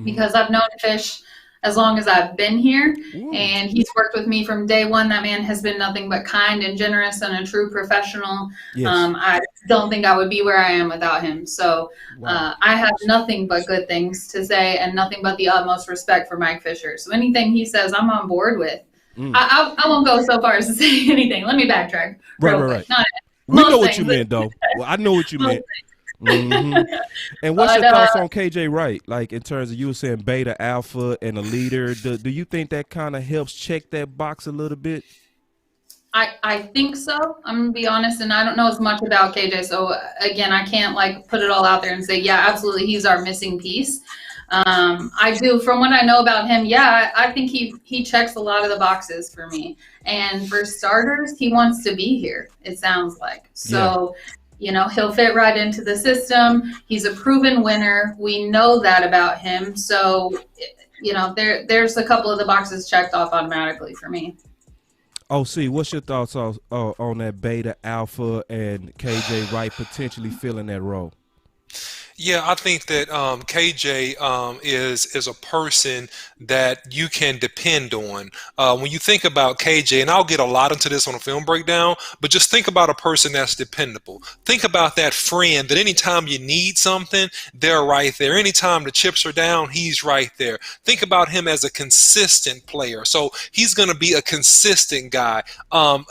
because I've known Fish as long as I've been here. Ooh. And he's worked with me from day one. That man has been nothing but kind and generous and a true professional. Yes. I don't think I would be where I am without him. So Wow. I have nothing but good things to say and nothing but the utmost respect for Mike Fisher. So anything he says, I'm on board with. I won't go so far as to say anything. Let me backtrack. Right. Not We know most what you things. meant, though. Well, I know what you meant. And what's your thoughts on KJ Wright? Like, in terms of, you were saying beta, alpha, and a leader. Do you think that kind of helps check that box a little bit? I think so. I'm gonna be honest, and I don't know as much about KJ. So again, I can't like put it all out there and say, yeah, absolutely, he's our missing piece. I do, from what I know about him, yeah, I think he checks a lot of the boxes for me. And for starters, he wants to be here, it sounds like. So, you know, he'll fit right into the system. He's a proven winner. We know that about him. So, you know, there's a couple of the boxes checked off automatically for me. OC, what's your thoughts on that beta, alpha, and KJ Wright potentially filling that role? Yeah, I think that KJ is a person that you can depend on. When you think about KJ, and I'll get a lot into this on a film breakdown, but just think about a person that's dependable. Think about that friend that anytime you need something, they're right there. Anytime the chips are down, he's right there. Think about him as a consistent player. So he's going to be a consistent guy.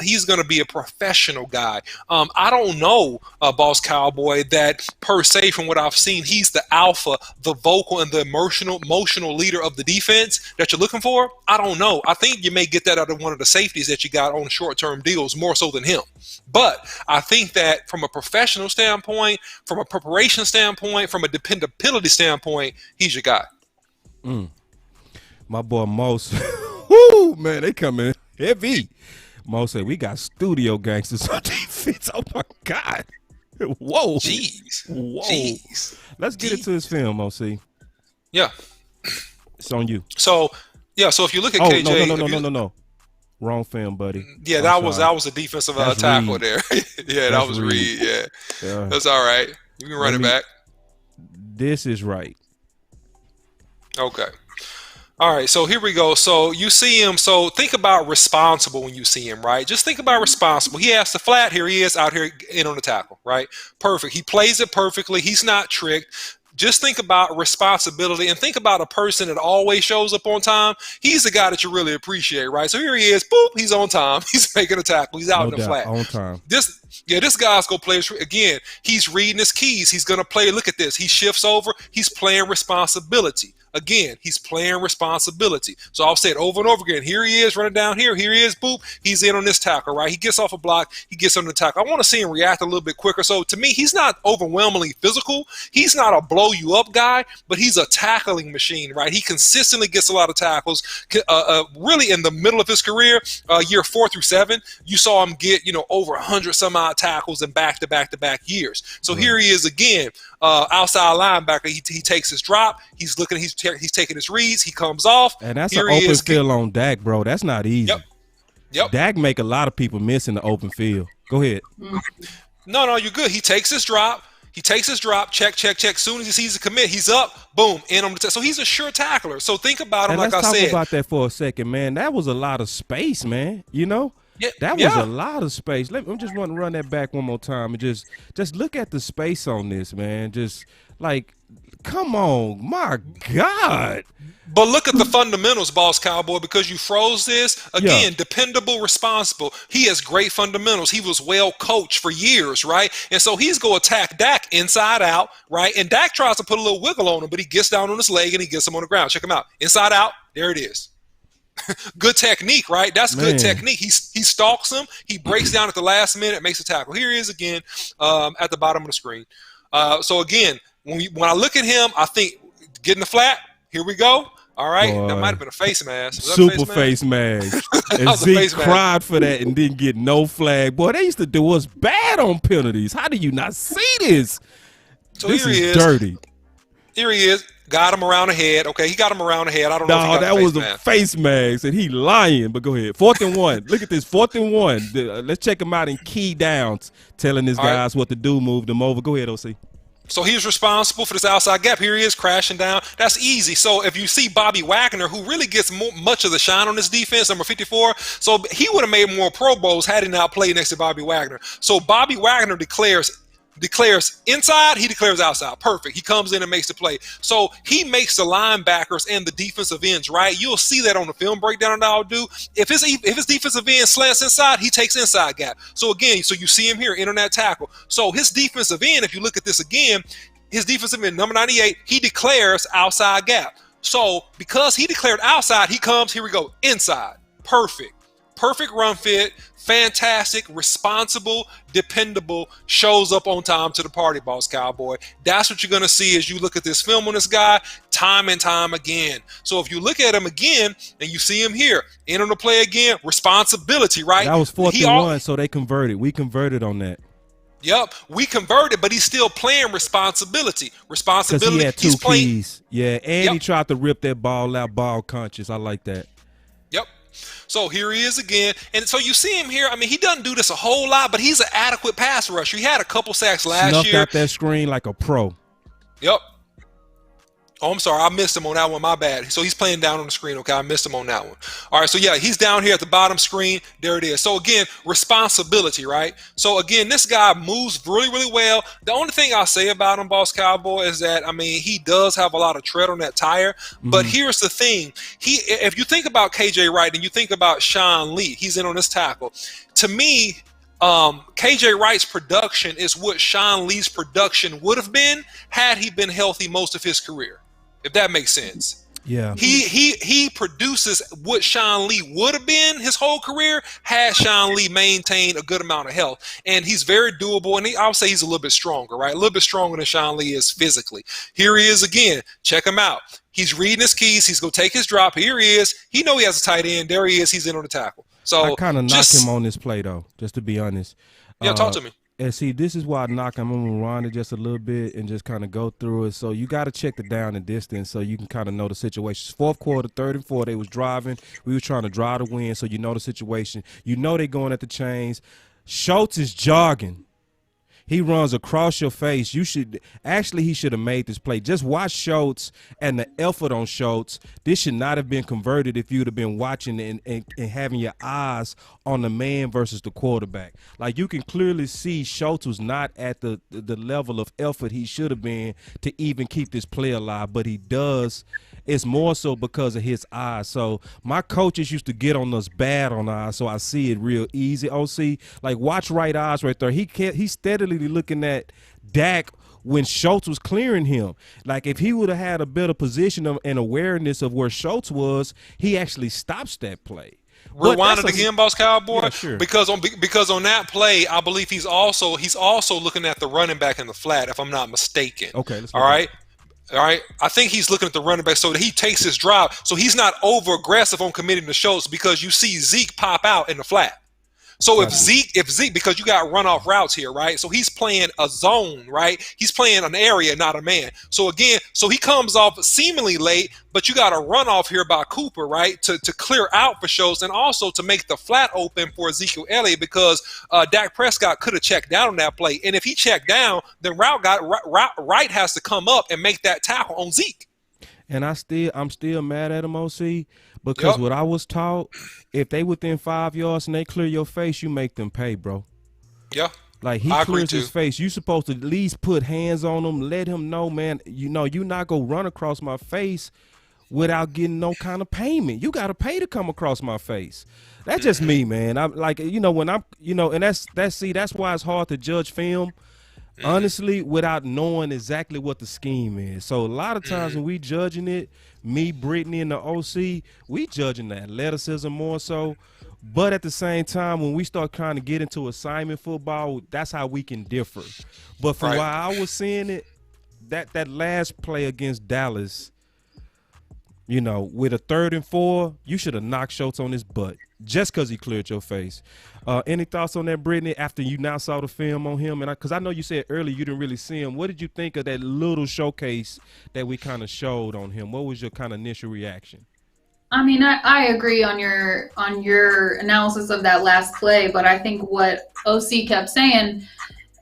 He's going to be a professional guy. I don't know, Boss Cowboy, that per se from what I've seen, he's the alpha, the vocal, and the emotional leader of the defense that you're looking for. I don't know. I think you may get that out of one of the safeties that you got on short-term deals more so than him. But I think that from a professional standpoint, from a preparation standpoint, from a dependability standpoint, he's your guy. My boy Mos, whoo, man, they come in heavy. Mo said, we got studio gangsters on defense. Oh, my God. Whoa. Jeez. Whoa. Jeez. Let's get into his film, OC. Yeah. It's on you. So if you look at KJ. No. Wrong film, buddy. Yeah, that was a defensive tackle Reed. there. Yeah, that was Reed. Yeah. That's all right. You can run it back. This is right. Okay. All right, so here we go. So you see him. So think about responsible when you see him, right? Just think about responsible. He has the flat. Here he is out here in on the tackle, right? Perfect. He plays it perfectly. He's not tricked. Just think about responsibility and think about a person that always shows up on time. He's the guy that you really appreciate, right? So here he is. Boop. He's on time. He's making a tackle. He's out in the flat. On time. This guy's going to play. Again, he's reading his keys. He's going to play. Look at this. He shifts over. He's playing responsibility. Again, he's playing responsibility. So I'll say it over and over again. Here he is running down here. Here he is. Boop. He's in on this tackle, right? He gets off a block. He gets on the tackle. I want to see him react a little bit quicker. So to me, he's not overwhelmingly physical. He's not a blow you up guy, but he's a tackling machine, right? He consistently gets a lot of tackles. Really in the middle of his career, year 4 through 7, you saw him get, over 100 some odd tackles in back-to-back years. So here he is again, outside linebacker. He takes his drop. He's looking. He's taking his reads. He comes off. And that's an open field on Dak, bro. That's not easy. Yep. Dak make a lot of people miss in the open field. Go ahead. No, you're good. He takes his drop. Check. Soon as he sees a commit, he's up. Boom, in on the so he's a sure tackler. So think about him. And like I said. Let's talk about that for a second, man. That was a lot of space, man. That was a lot of space. I just want to run that back one more time and just look at the space on this, man. Just like, come on, my God. But look at the fundamentals, Boss Cowboy, because you froze this. Again, dependable, responsible. He has great fundamentals. He was well coached for years, right? And so he's going to attack Dak inside out, right? And Dak tries to put a little wiggle on him, but he gets down on his leg and he gets him on the ground. Check him out. Inside out. There it is. Good technique, right? That's good technique. He stalks him. He breaks down at the last minute, makes a tackle. Here he is again at the bottom of the screen. So again, when I look at him, I think getting the flat. Here we go. All right, boy, that might have been a face mask. Super face mask. And Zeke cried for that and didn't get no flag. Boy, they used to do us bad on penalties. How do you not see this? So this here he is. Dirty. Here he is. Got him around the head. Okay, he got him around the head. I don't know if he got that the was face a mask. face mask, and he lying. But go ahead. 4th and 1. Look at this. 4th and 1. Let's check him out in key downs, telling his guys what to do, move them over. Go ahead, OC. So he's responsible for this outside gap. Here he is crashing down. That's easy. So if you see Bobby Wagner, who really gets much of the shine on this defense, number 54, so he would have made more Pro Bowls had he not played next to Bobby Wagner. So Bobby Wagner declares inside, he declares outside. Perfect. He comes in and makes the play. So he makes the linebackers and the defensive ends, right? You'll see that on the film breakdown that I'll do. If his defensive end slants inside, he takes inside gap. So again, so you see him here, in on that tackle. So his defensive end, if you look at this again, his defensive end, number 98, he declares outside gap. So because he declared outside, he comes, here we go, inside. Perfect run fit, fantastic, responsible, dependable, shows up on time to the party, Boss Cowboy. That's what you're going to see as you look at this film on this guy time and time again. So if you look at him again and you see him here, in on the play again, responsibility, right? That was 4th and 1, so they converted. We converted on that. Yep, we converted, but he's still playing responsibility. Because he had 2 keys. Yeah, and he tried to rip that ball out, ball conscious. I like that. Yep. So here he is again. And so you see him here. I mean, he doesn't do this a whole lot, but he's an adequate pass rusher. He had a couple sacks last year. Snuffed out that screen like a pro. Yep. Oh, I'm sorry. I missed him on that one. My bad. So he's playing down on the screen. Okay, I missed him on that one. All right, so yeah, he's down here at the bottom screen. There it is. So again, responsibility, right? So again, this guy moves really, really well. The only thing I'll say about him, Boss Cowboy, is that, I mean, he does have a lot of tread on that tire. But here's the thing. If you think about KJ Wright and you think about Sean Lee, he's in on this tackle. To me, KJ Wright's production is what Sean Lee's production would have been had he been healthy most of his career. If that makes sense. Yeah. He produces what Sean Lee would have been his whole career had Sean Lee maintained a good amount of health. And he's very doable. And I'll say he's a little bit stronger, right? A little bit stronger than Sean Lee is physically. Here he is again. Check him out. He's reading his keys. He's going to take his drop. Here he is. He know he has a tight end. There he is. He's in on the tackle. So I kind of knocked him on this play, though, just to be honest. Yeah, talk to me. And see, this is why I knock him. I'm going to rewind it just a little bit and just kind of go through it. So you got to check the down and distance so you can kind of know the situation. Fourth quarter, 3rd and 4, they was driving. We was trying to drive the win, so you know the situation. You know they going at the chains. Schultz is jogging. He runs across your face. He should have made this play. Just watch Schultz and the effort on Schultz. This should not have been converted if you'd have been watching and having your eyes on the man versus the quarterback. Like, you can clearly see Schultz was not at the level of effort he should have been to even keep this play alive, but he does. It's more so because of his eyes. So my coaches used to get on us bad on eyes, so I see it real easy. OC, like, watch Wright eyes right there. He's steadily looking at Dak when Schultz was clearing him. Like, if he would have had a better position and awareness of where Schultz was, he actually stops that play. Rewind it again, Boss Cowboy. Yeah, sure. Because on that play, I believe he's also looking at the running back in the flat, if I'm not mistaken. Okay, let's all right. All right, I think he's looking at the running back so that he takes his drive, so he's not over aggressive on committing to Schultz, because you see Zeke pop out in the flat. So if Zeke, because you got runoff routes here, right? So he's playing a zone, right? He's playing an area, not a man. So again, so he comes off seemingly late, but you got a runoff here by Cooper, right? To clear out for Schultz and also to make the flat open for Ezekiel Elliott, because Dak Prescott could have checked down on that play. And if he checked down, then Wright has to come up and make that tackle on Zeke. And I'm still mad at him, OC, because what I was taught, if they within 5 yards and they clear your face, you make them pay, bro. Yeah. Like, he clears his face. You supposed to at least put hands on him, let him know, man, you know, you not going to run across my face without getting no kind of payment. You got to pay to come across my face. That's just me, man. I'm like, you know, when I'm, you know, and that's why it's hard to judge film, honestly, without knowing exactly what the scheme is. So a lot of times when we judging it, me, Brittany, and the OC, we judging the athleticism more so. But at the same time, when we start trying to get into assignment football, that's how we can differ. But from why I was seeing it, that last play against Dallas, you know, with a 3rd and 4, you should have knocked Schultz on his butt just because he cleared your face. Any thoughts on that, Brittany, after you now saw the film on him? And because I know you said earlier you didn't really see him. What did you think of that little showcase that we kind of showed on him? What was your kind of initial reaction? I mean, I agree on your analysis of that last play, but I think what OC kept saying,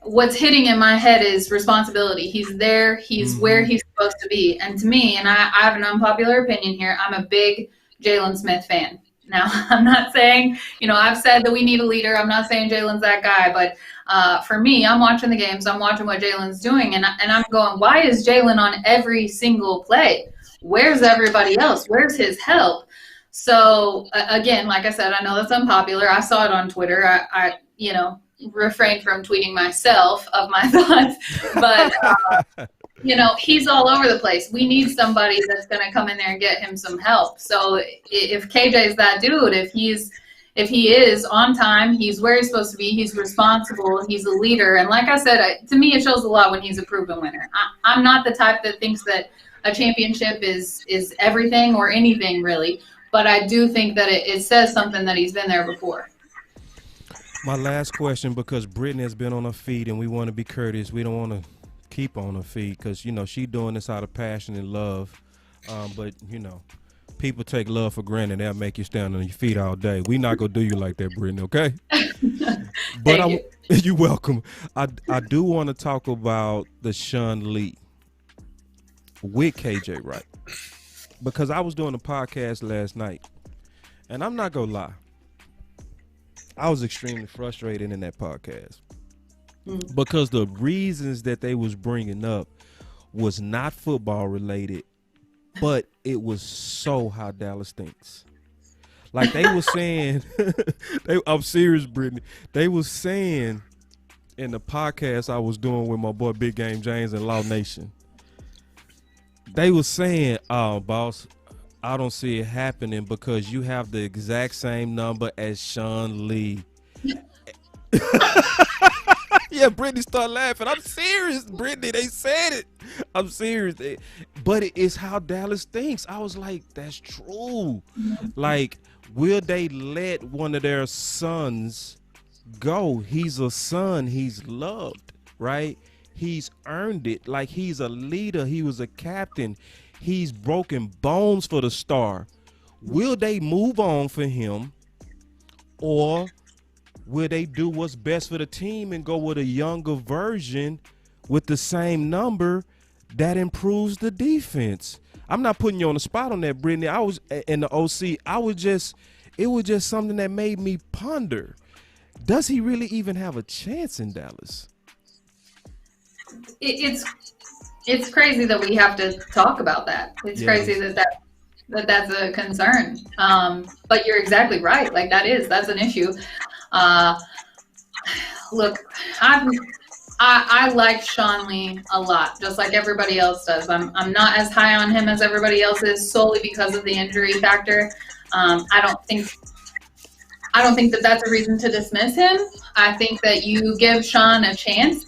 what's hitting in my head is responsibility. He's there. He's where he's supposed to be. And to me, and I have an unpopular opinion here, I'm a big Jalen Smith fan. Now, I'm not saying, you know, I've said that we need a leader. I'm not saying Jalen's that guy. But for me, I'm watching the games. I'm watching what Jalen's doing. And I'm going, why is Jalen on every single play? Where's everybody else? Where's his help? So, again, like I said, I know that's unpopular. I saw it on Twitter. I you know, refrained from tweeting myself of my thoughts. But, you know, he's all over the place. We need somebody that's going to come in there and get him some help. So if KJ's that dude, if he is on time, he's where he's supposed to be, he's responsible, he's a leader. And like I said, to me, it shows a lot when he's a proven winner. I'm not the type that thinks that a championship is everything or anything really, but I do think that it says something that he's been there before. My last question, because Brittany has been on her feet and we want to be courteous. We don't want to keep on her feet because, you know, she doing this out of passion and love. But, you know, people take love for granted. They'll make you stand on your feet all day. We not going to do you like that, Brittany, okay? But you're welcome. I do want to talk about the Sean Lee. with KJ Wright, because I was doing a podcast last night, and I'm not gonna lie, I was extremely frustrated in that podcast because the reasons that they was bringing up was not football related, but it was so how Dallas thinks. Like they were saying, I'm serious, Brittany. They was saying in the podcast I was doing with my boy Big Game James and Law Nation, they was saying, "Oh, boss, I don't see it happening because you have the exact same number as Sean Lee." Yeah, Brittany started laughing. I'm serious, Brittany. They said it. I'm serious. But it's how Dallas thinks. I was like, that's true. Like, will they let one of their sons go? He's a son. He's loved, right? He's earned it. Like, he's a leader. He was a captain. He's broken bones for the Star. Will they move on for him, or will they do what's best for the team and go with a younger version with the same number that improves the defense? I'm not putting you on the spot on that, Brittany. I was in the OC. It was just something that made me ponder. Does he really even have a chance in Dallas? It's crazy that we have to talk about that. It's crazy that's a concern. But you're exactly right. Like that's an issue. Look, I like Sean Lee a lot, just like everybody else does. I'm not as high on him as everybody else is, solely because of the injury factor. I don't think that that's a reason to dismiss him. I think that you give Sean a chance.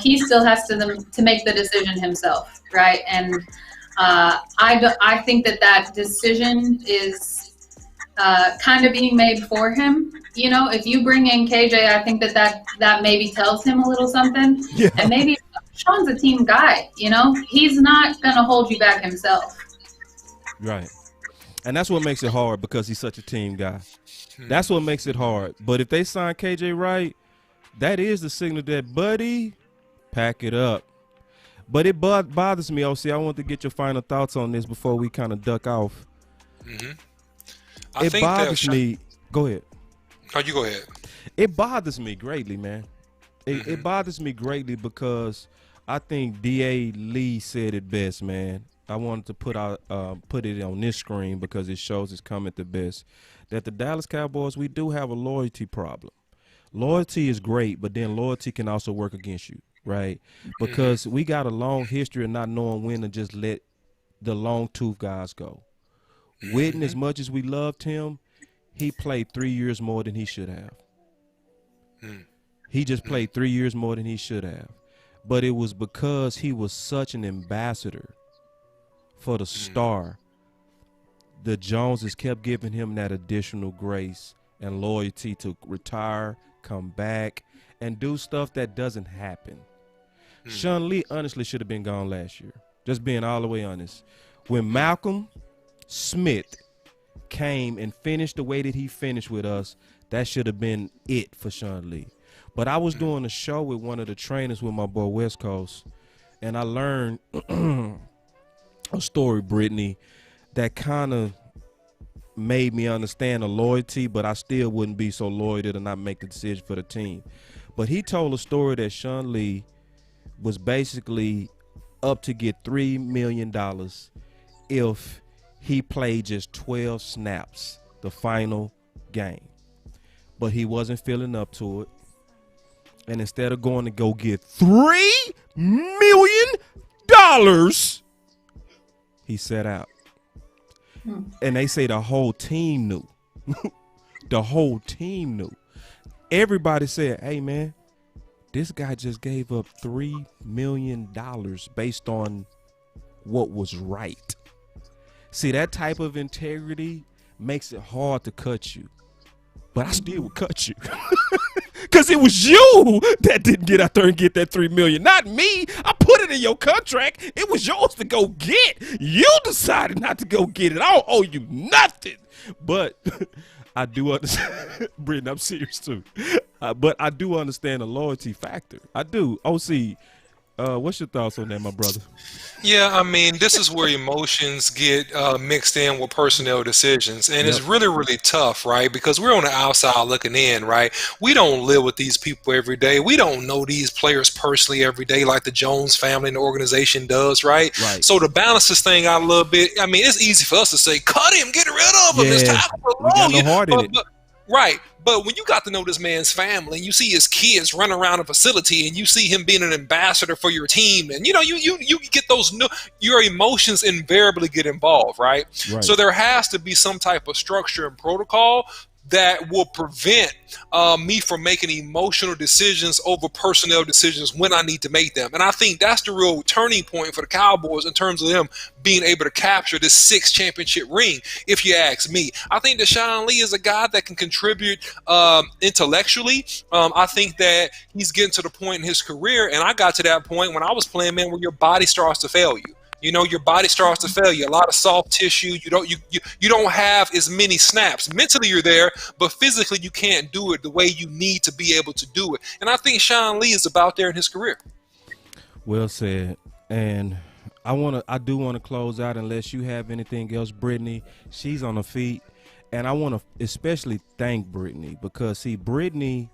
He still has to make the decision himself, right? And I think that decision is kind of being made for him. If you bring in KJ, I think that maybe tells him a little something. Yeah. And maybe Sean's a team guy. He's not gonna hold you back himself. Right. And that's what makes it hard, because he's such a team guy. That's what makes it hard. But if they sign KJ Wright, that is the signal that, buddy, pack it up. But it bothers me, OC. I want to get your final thoughts on this before we kind of duck off. It bothers me. Go ahead. Oh, you go ahead. It bothers me greatly, man. It bothers me greatly because I think D.A. Lee said it best, man. I wanted to put it on this screen because it shows it's coming the best. That the Dallas Cowboys, we do have a loyalty problem. Loyalty is great, but then loyalty can also work against you, right? Because we got a long history of not knowing when to just let the long tooth guys go. Witten, as much as we loved him, he played 3 years more than he should have. He just played 3 years more than he should have. But it was because he was such an ambassador for the Star. The Joneses kept giving him that additional grace and loyalty to retire, come back, and do stuff that doesn't happen. Sean Lee honestly should have been gone last year. Just being all the way honest. When Malcolm Smith came and finished the way that he finished with us, that should have been it for Sean Lee. But I was doing a show with one of the trainers with my boy West Coast, and I learned a story, Brittany, that kind of made me understand the loyalty, but I still wouldn't be so loyal to not make the decision for the team. But he told a story that Sean Lee was basically up to get $3 million if he played just 12 snaps the final game. But he wasn't feeling up to it. And instead of going to go get $3 million, he sat out. And they say the whole team knew. The whole team knew. Everybody said, hey, man, this guy just gave up $3 million based on what was right. See, that type of integrity makes it hard to cut you. But I still would cut you. Because it was you that didn't get out there and get that $3 million. Not me. I put it in your contract. It was yours to go get. You decided not to go get it. I don't owe you nothing. But I do understand. Brittany, I'm serious too. But I do understand the loyalty factor. I do. OC, What's your thoughts on that, my brother? Yeah, I mean, this is where emotions get mixed in with personnel decisions, and it's Yep. really, really tough, right? Because we're on the outside looking in, right? We don't live with these people every day. We don't know these players personally every day like the Jones family and the organization does, right? Right. So to balance this thing out a little bit, I mean, it's easy for us to say, cut him, get rid of him, it's Yeah. time to We got prolong no heart in you. it. Right. But when you got to know this man's family and you see his kids run around a facility and you see him being an ambassador for your team and you get those your emotions invariably get involved, right? Right. So there has to be some type of structure and protocol that will prevent me from making emotional decisions over personnel decisions when I need to make them. And I think that's the real turning point for the Cowboys in terms of them being able to capture this 6th championship ring, if you ask me. I think that Sean Lee is a guy that can contribute intellectually. I think that he's getting to the point in his career, and I got to that point when I was playing, man, where your body starts to fail you. You know, your body starts to fail you. A lot of soft tissue. You don't have as many snaps. Mentally, you're there, but physically, you can't do it the way you need to be able to do it. And I think Sean Lee is about there in his career. Well said. And I do want to close out unless you have anything else, Brittany. She's on her feet, and I want to especially thank Brittany because see, Brittany,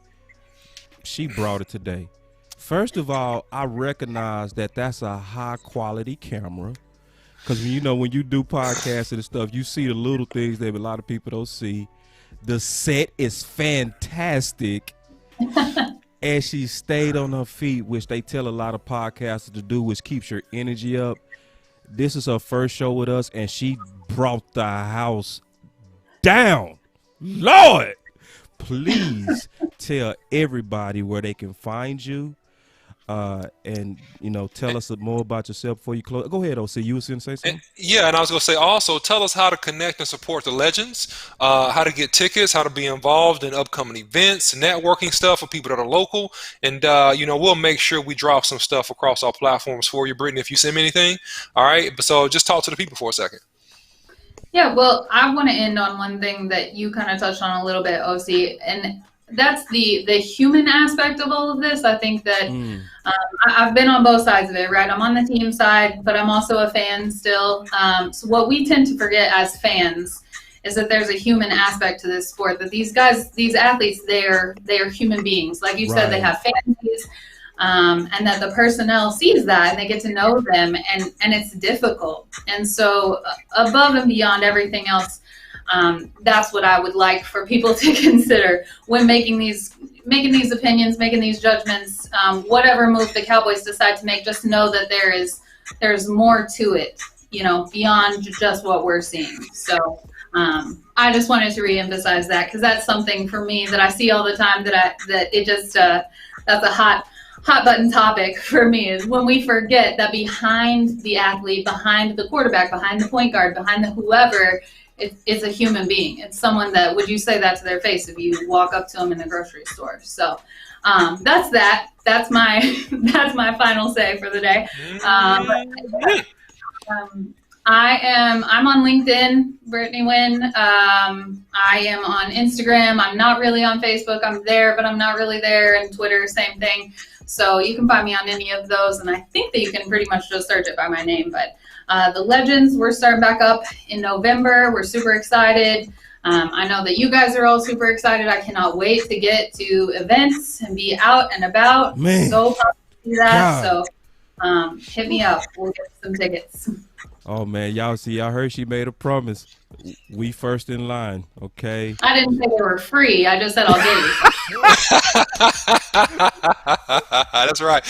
she brought it today. First of all, I recognize that that's a high quality camera because when you do podcasts and stuff, you see the little things that a lot of people don't see. The set is fantastic. And she stayed on her feet, which they tell a lot of podcasters to do, which keeps your energy up. This is her first show with us, and she brought the house down. Lord, please tell everybody where they can find you. And tell us more about yourself before you close. Go ahead, OC. You was going to say something? And I was going to say also, tell us how to connect and support the legends, how to get tickets, how to be involved in upcoming events, networking stuff for people that are local. And, we'll make sure we drop some stuff across our platforms for you, Brittany, if you send me anything. All right. So just talk to the people for a second. Yeah, well, I want to end on one thing that you kind of touched on a little bit, OC, and that's the human aspect of all of this. I think that I've been on both sides of it, right? I'm on the team side, but I'm also a fan still. So what we tend to forget as fans is that there's a human aspect to this sport, that these guys, these athletes, they are human beings. Like you said, they have families, and that the personnel sees that and they get to know them, and it's difficult. And so above and beyond everything else, that's what I would like for people to consider when making these opinions, making these judgments. Whatever move the Cowboys decide to make, just know that there's more to it, beyond just what we're seeing. So I just wanted to reemphasize that because that's something for me that I see all the time that's a hot button topic for me, is when we forget that behind the athlete, behind the quarterback, behind the point guard, behind the whoever, it's a human being. It's someone that, would you say that to their face if you walk up to them in the grocery store? So that's that. That's my final say for the day. I'm on LinkedIn, Britney Wynn. I am on Instagram. I'm not really on Facebook. I'm there, but I'm not really there. And Twitter, same thing. So you can find me on any of those. And I think that you can pretty much just search it by my name. But the Legends, we're starting back up in November. We're super excited. I know that you guys are all super excited. I cannot wait to get to events and be out and about. Man. So pumped to do that. God. So hit me up. We'll get some tickets. Oh man, y'all heard she made a promise. We first in line, okay? I didn't say they were free. I just said I'll give you. That's right.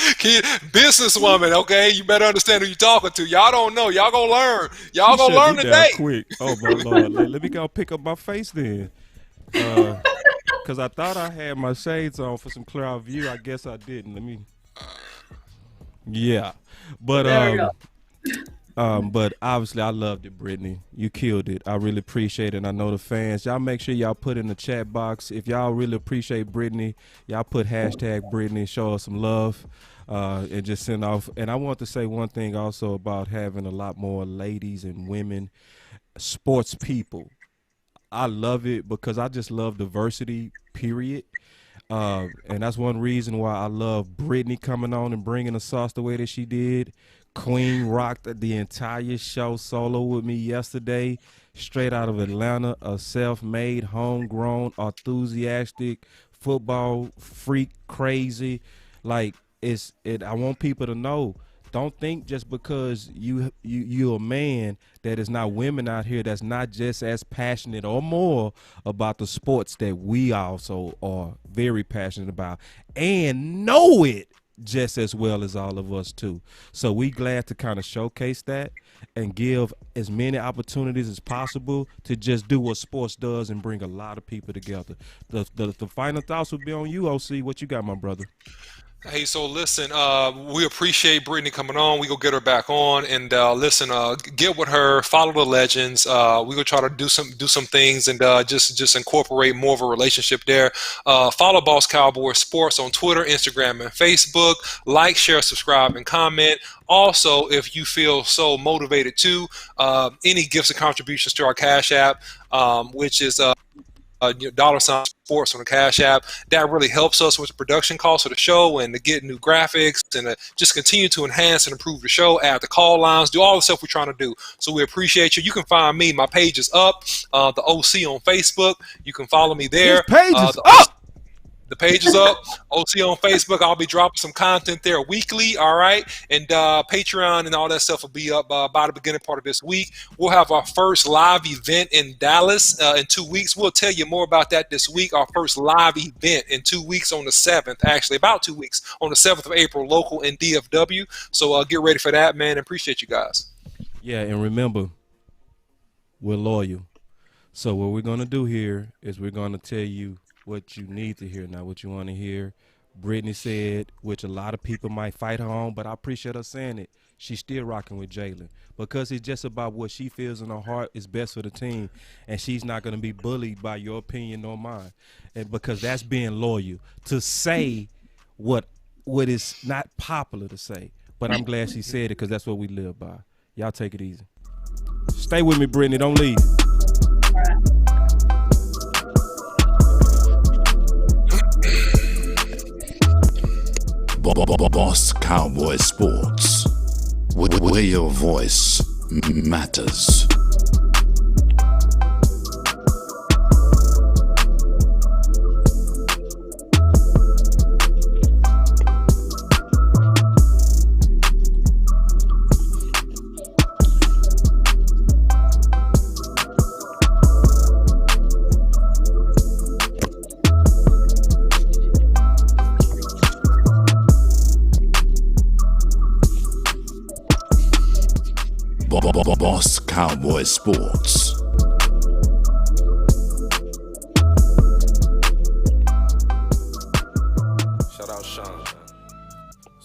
Businesswoman, okay? You better understand who you're talking to. Y'all don't know. Y'all gonna learn. Y'all gonna learn today. Quick. Oh my Lord. Let me go pick up my face then. Because I thought I had my shades on for some clear view. I guess I didn't. Yeah. But There we go. but obviously I loved it, Brittany. You killed it. I really appreciate it. And I know the fans. Y'all make sure y'all put in the chat box. If y'all really appreciate Brittany, y'all put hashtag Brittany, show us some love, and just send off. And I want to say one thing also about having a lot more ladies and women sports people. I love it because I just love diversity, period. And that's one reason why I love Brittany coming on and bringing the sauce the way that she did. Queen rocked the entire show solo with me yesterday, straight out of Atlanta, a self-made, homegrown, enthusiastic, football freak, crazy. Like I want people to know. Don't think just because you're a man that is not women out here that's not just as passionate or more about the sports that we also are very passionate about and know it just as well as all of us too. So we glad to kind of showcase that and give as many opportunities as possible to just do what sports does and bring a lot of people together. The final thoughts will be on you, OC. What you got, my brother? Hey, so listen, we appreciate Brittany coming on. We go get her back on, and listen, get with her, follow the legends. We gonna try to do some things and just incorporate more of a relationship there. Follow Boss Cowboy Sports on Twitter, Instagram, and Facebook. Like, share, subscribe, and comment. Also, if you feel so motivated to, any gifts and contributions to our Cash App, which is $ sports on the Cash App, that really helps us with the production costs of the show and to get new graphics and just continue to enhance and improve the show, add the call lines, do all the stuff we're trying to do. So we appreciate you. You can find me. My page is up. The OC on Facebook. You can follow me there. His page is up. The page is up. OC on Facebook. I'll be dropping some content there weekly. All right. And Patreon and all that stuff will be up by the beginning part of this week. We'll have our first live event in Dallas in 2 weeks. We'll tell you more about that this week. Our first live event in 2 weeks on the 7th, actually about 2 weeks on the 7th of April, local in DFW. So get ready for that, man. Appreciate you guys. Yeah. And remember, we're loyal. So what we're going to do here is we're going to tell you what you need to hear, not what you want to hear. Brittany said, which a lot of people might fight her on, but I appreciate her saying it. She's still rocking with Jalen because it's just about what she feels in her heart is best for the team, and she's not going to be bullied by your opinion nor mine, and because that's being loyal to say what is not popular to say. But I'm glad she said it because that's what we live by. Y'all take it easy. Stay with me, Brittany. Don't leave. Boss Cowboy Sports, where your voice matters. Boss Cowboy Sports. Shout out Sean.